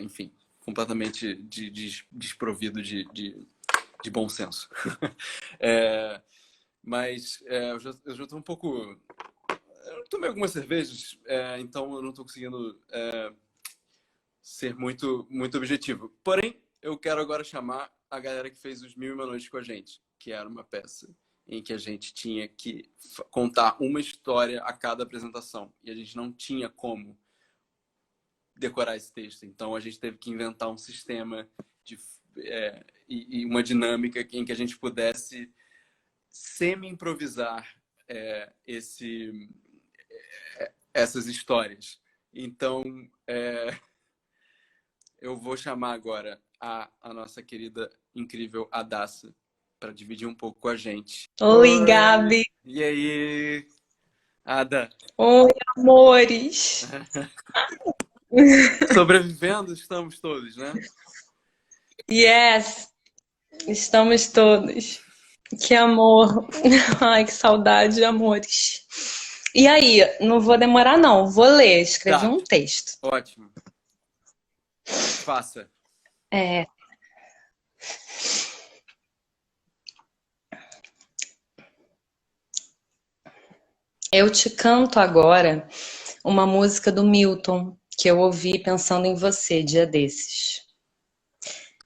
enfim, completamente desprovido de bom senso. Mas eu já estou um pouco... Eu tomei algumas cervejas, então eu não estou conseguindo ser muito objetivo. Porém, eu quero agora chamar a galera que fez os Mil e Uma Noites com a gente, que era uma peça em que a gente tinha que contar uma história a cada apresentação. E a gente não tinha como decorar esse texto. Então a gente teve que inventar um sistema e uma dinâmica em que a gente pudesse semi-improvisar essas histórias. Então, eu vou chamar agora a nossa querida, incrível Adassa para dividir um pouco com a gente. Oi, Gabi. E aí, Ada? Oi, amores. Sobrevivendo estamos todos, né? Yes, estamos todos. Que amor. Ai, que saudade, amores. E aí, não vou demorar não, vou ler, escrevi um texto. Ótimo. Faça. Eu te canto agora uma música do Milton, que eu ouvi pensando em você dia desses.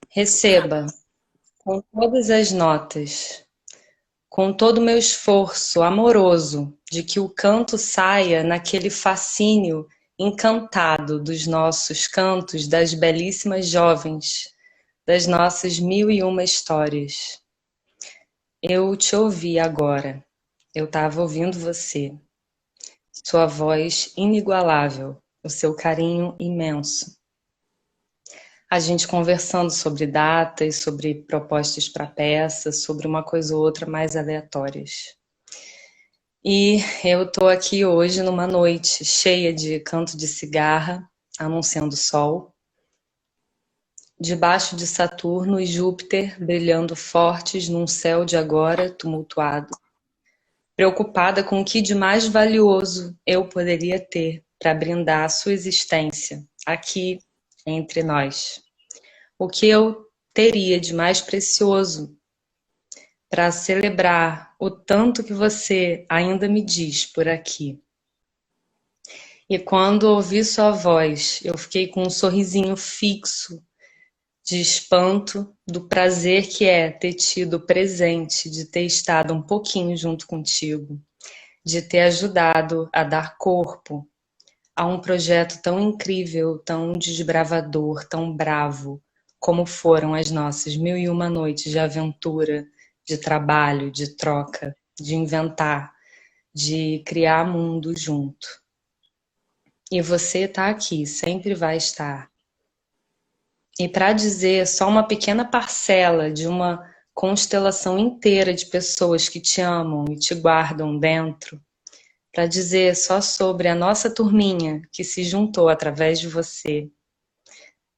Receba, com todas as notas, com todo o meu esforço amoroso de que o canto saia naquele fascínio encantado dos nossos cantos das belíssimas jovens, das nossas mil e uma histórias. Eu te ouvi agora, eu estava ouvindo você, sua voz inigualável, o seu carinho imenso. A gente conversando sobre datas, sobre propostas para peças, sobre uma coisa ou outra mais aleatórias. E eu tô aqui hoje numa noite cheia de canto de cigarra, anunciando sol, debaixo de Saturno e Júpiter brilhando fortes num céu de agora tumultuado, preocupada com o que de mais valioso eu poderia ter para brindar a sua existência aqui entre nós. O que eu teria de mais precioso para celebrar o tanto que você ainda me diz por aqui. E quando ouvi sua voz, eu fiquei com um sorrisinho fixo de espanto do prazer que é ter tido o presente de ter estado um pouquinho junto contigo, de ter ajudado a dar corpo a um projeto tão incrível, tão desbravador, tão bravo, como foram as nossas 1001 noites de aventura, de trabalho, de troca, de inventar, de criar mundo junto. E você está aqui, sempre vai estar. E para dizer só uma pequena parcela de uma constelação inteira de pessoas que te amam e te guardam dentro, para dizer só sobre a nossa turminha que se juntou através de você.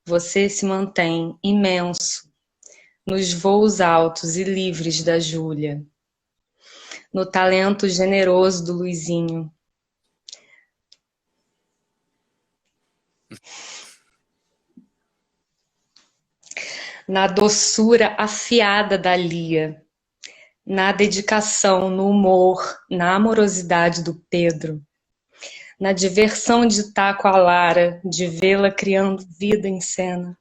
Você se mantém imenso nos voos altos e livres da Júlia, no talento generoso do Luizinho, na doçura afiada da Lia, na dedicação, no humor, na amorosidade do Pedro, na diversão de estar com a Lara, de vê-la criando vida em cena,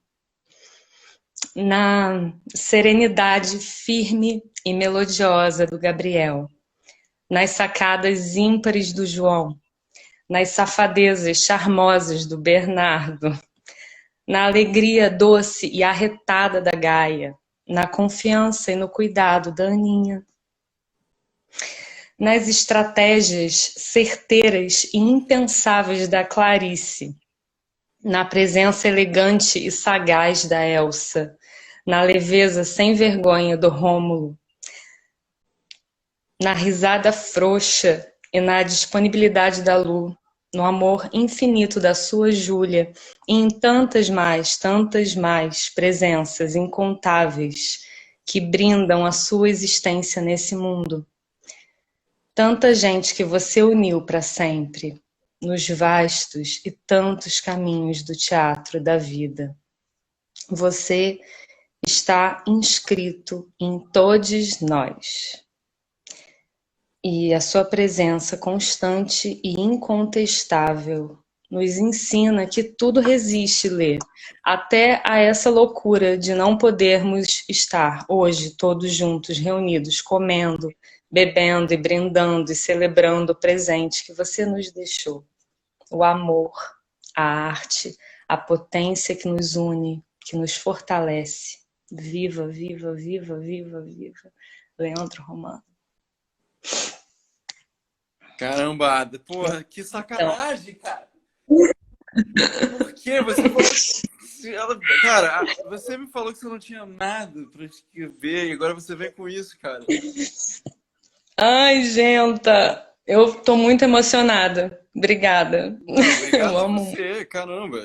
na serenidade firme e melodiosa do Gabriel, nas sacadas ímpares do João, nas safadezas charmosas do Bernardo, na alegria doce e arretada da Gaia, na confiança e no cuidado da Aninha, nas estratégias certeiras e impensáveis da Clarice, na presença elegante e sagaz da Elsa, na leveza sem vergonha do Rômulo, na risada frouxa e na disponibilidade da Lu, no amor infinito da sua Júlia e em tantas mais presenças incontáveis que brindam a sua existência nesse mundo. Tanta gente que você uniu para sempre, nos vastos e tantos caminhos do teatro da vida. Você está inscrito em todos nós. E a sua presença constante e incontestável nos ensina que tudo resiste, Lê, até a essa loucura de não podermos estar hoje todos juntos, reunidos, comendo, bebendo e brindando e celebrando o presente que você nos deixou. O amor, a arte, a potência que nos une, que nos fortalece. Viva, viva, viva, viva, viva. Leandro Romano. Caramba, porra, que sacanagem, cara. Por quê? Você falou... Cara, você me falou que você não tinha nada pra escrever e agora você vem com isso, cara. Ai, Genta, eu tô muito emocionada. Obrigada. Não, obrigado Eu a amo. você, caramba.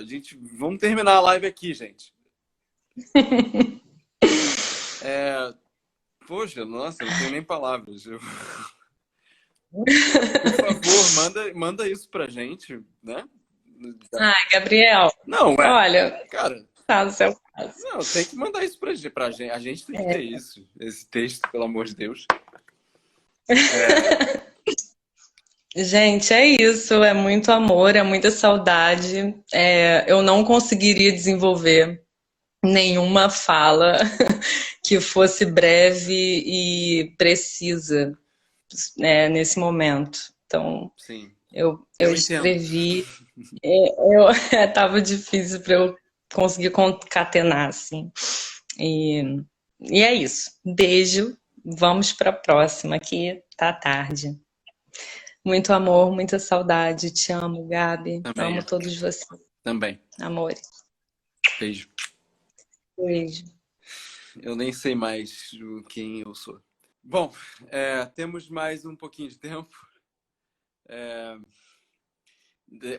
Vamos terminar a live aqui, gente. Poxa, nossa, eu não tenho nem palavras. Por favor, manda isso pra gente, né? Ai, Gabriel. Não, olha, cara, tá no seu caso. não, tem que mandar isso pra gente. A gente tem que ter isso, esse texto, pelo amor de Deus. Gente, é isso, é muito amor, é muita saudade. Eu não conseguiria desenvolver nenhuma fala que fosse breve e precisa, nesse momento. Então, sim, eu entendo. escrevi, tava difícil para eu conseguir concatenar, assim. E é isso. Beijo, vamos para a próxima, que tá tarde. Muito amor, muita saudade. Te amo, Gabi. Também. Amo todos vocês. Também. Amores. Beijo. Beijo. Eu nem sei mais quem eu sou. Bom, temos mais um pouquinho de tempo.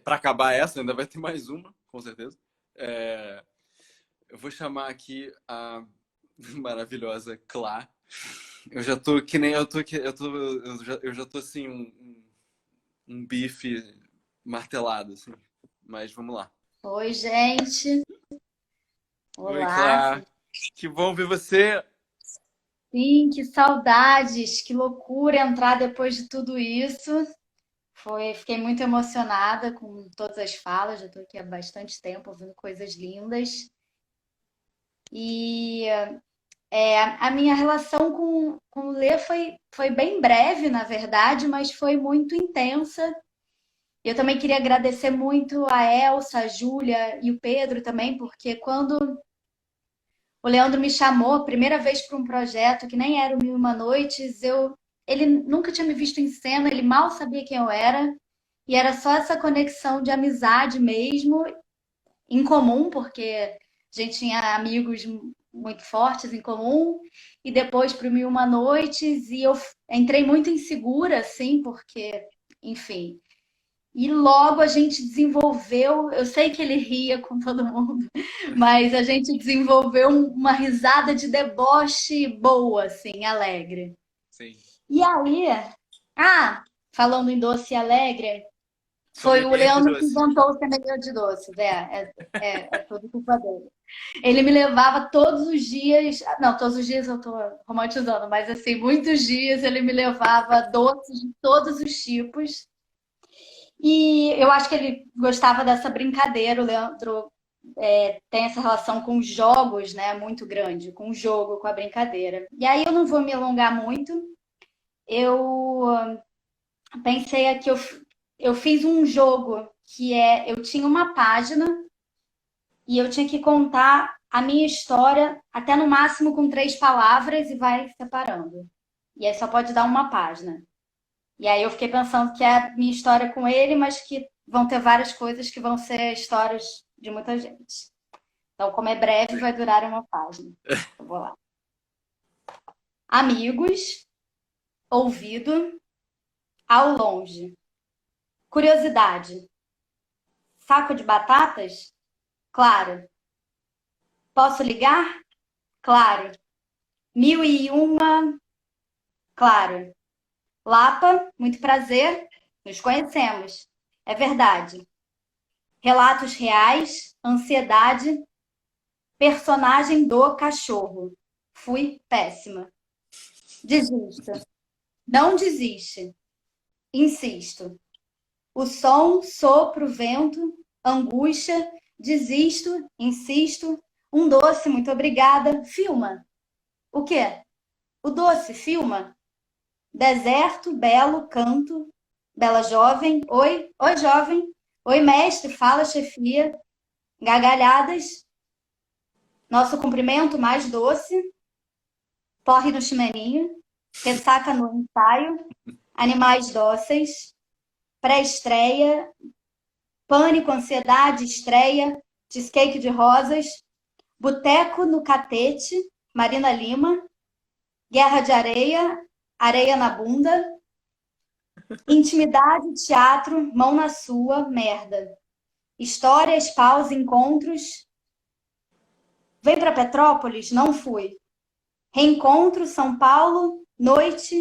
Para acabar essa, ainda vai ter mais uma, com certeza. Eu vou chamar aqui a maravilhosa Clá. Eu já tô que nem eu já tô assim um bife martelado assim. Mas vamos lá. Oi, gente. Oi, Olá. Clá. Que bom ver você. Sim, que saudades, que loucura entrar depois de tudo isso. Fiquei muito emocionada com todas as falas, já estou aqui há bastante tempo ouvindo coisas lindas. E a minha relação com o Lê foi bem breve, na verdade, mas foi muito intensa. Eu também queria agradecer muito a Elsa, a Júlia e o Pedro também, porque quando o Leandro me chamou a primeira vez para um projeto que nem era o Mil e Uma Noites, ele nunca tinha me visto em cena, ele mal sabia quem eu era, e era só essa conexão de amizade mesmo, em comum, porque a gente tinha amigos muito fortes em comum, e depois para o Mil e Uma Noites, e eu entrei muito insegura, assim, porque, enfim. E logo a gente desenvolveu, eu sei que ele ria com todo mundo, mas a gente desenvolveu uma risada de deboche boa, assim, alegre. Sim. E aí, falando em doce e alegre, foi o Sommelier de Leandro que doce. inventou o sommelier de doces, é tudo culpa dele. Ele me levava todos os dias, não, todos os dias eu tô romantizando, mas assim, muitos dias ele me levava doces de todos os tipos. E eu acho que ele gostava dessa brincadeira. O Leandro tem essa relação com os jogos, né, muito grande, com o jogo, com a brincadeira. E aí eu não vou me alongar muito. Eu pensei aqui, eu fiz um jogo que eu tinha uma página e eu tinha que contar a minha história até no máximo com 3 palavras e vai separando. E aí só pode dar uma página. E aí eu fiquei pensando que é a minha história com ele, mas que vão ter várias coisas que vão ser histórias de muita gente. Então, como é breve, vai durar uma página. Eu vou lá. Amigos, ouvido, ao longe. Curiosidade. Saco de batatas? Claro. Posso ligar? Claro. 1001, claro. Lapa, muito prazer, nos conhecemos. É verdade. Relatos reais, ansiedade, personagem do cachorro. Fui péssima. Desista. Não desiste. Insisto. O som, sopro, vento, angústia, desisto, insisto. Um doce, muito obrigada. Filma. O quê? O doce, filma. Deserto, belo, canto, bela jovem, oi, jovem, oi, mestre, fala, chefia, gargalhadas, nosso cumprimento mais doce, porre no chimeninho, ressaca no ensaio, animais dóceis, pré-estreia, pânico, ansiedade, estreia, cheesecake de rosas, boteco no catete, Marina Lima, guerra de areia, areia na bunda, intimidade, teatro, mão na sua, merda. Histórias, paus, encontros. Vem para Petrópolis? Não fui. Reencontro, São Paulo, noite,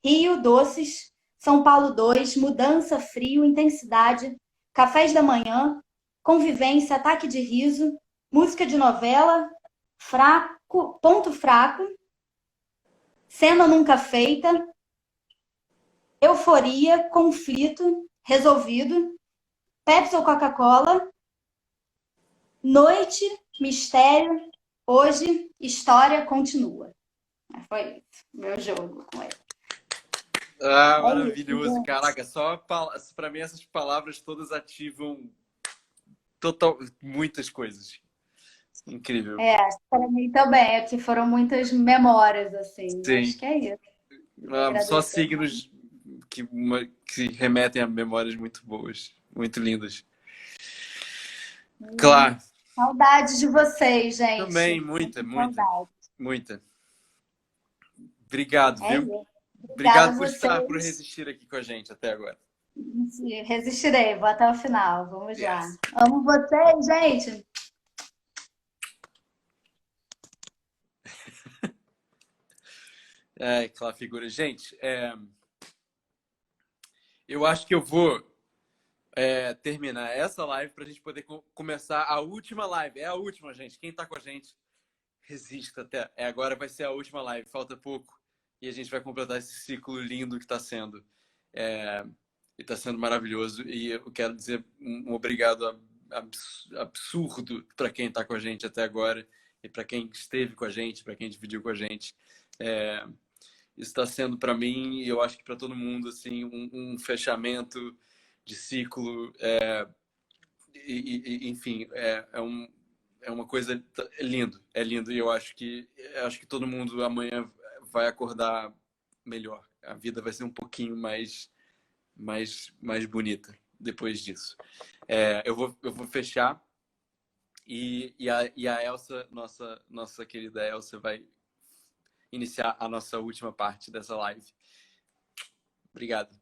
Rio, doces, São Paulo 2, mudança, frio, intensidade, cafés da manhã, convivência, ataque de riso, música de novela, fraco, ponto fraco, cena nunca feita, euforia, conflito, resolvido, Pepsi ou Coca-Cola, noite, mistério, hoje, história continua. Foi isso, meu jogo com ele. Maravilhoso, caraca, pra mim essas palavras todas ativam muitas coisas. Incrível. Para mim também, que foram muitas memórias, assim. Sim. Acho que é isso. Só signos que remetem a memórias muito boas, muito lindas. Claro, Saudades de vocês, gente. também, muita. Saudades. Muita. Obrigado, É viu? isso. Obrigado Obrigada a por vocês. resistir aqui com a gente até agora. Resistirei, vou até o final. Vamos lá. Yes. Amo vocês, gente. Aquela figura. Gente, eu acho que eu vou terminar essa live para a gente poder começar a última live. É a última, gente. Quem tá com a gente, resista até. Agora vai ser a última live. Falta pouco. E a gente vai completar esse ciclo lindo que está sendo. E está sendo maravilhoso. E eu quero dizer um obrigado absurdo para quem está com a gente até agora. E para quem esteve com a gente, para quem dividiu com a gente. Isso está sendo para mim, e eu acho que para todo mundo, assim, um fechamento de ciclo. Enfim, é uma coisa lindo. É lindo. E eu acho que todo mundo amanhã vai acordar melhor. A vida vai ser um pouquinho mais bonita depois disso. Eu vou fechar. E a Elsa, nossa querida Elsa, vai iniciar a nossa última parte dessa live. Obrigado.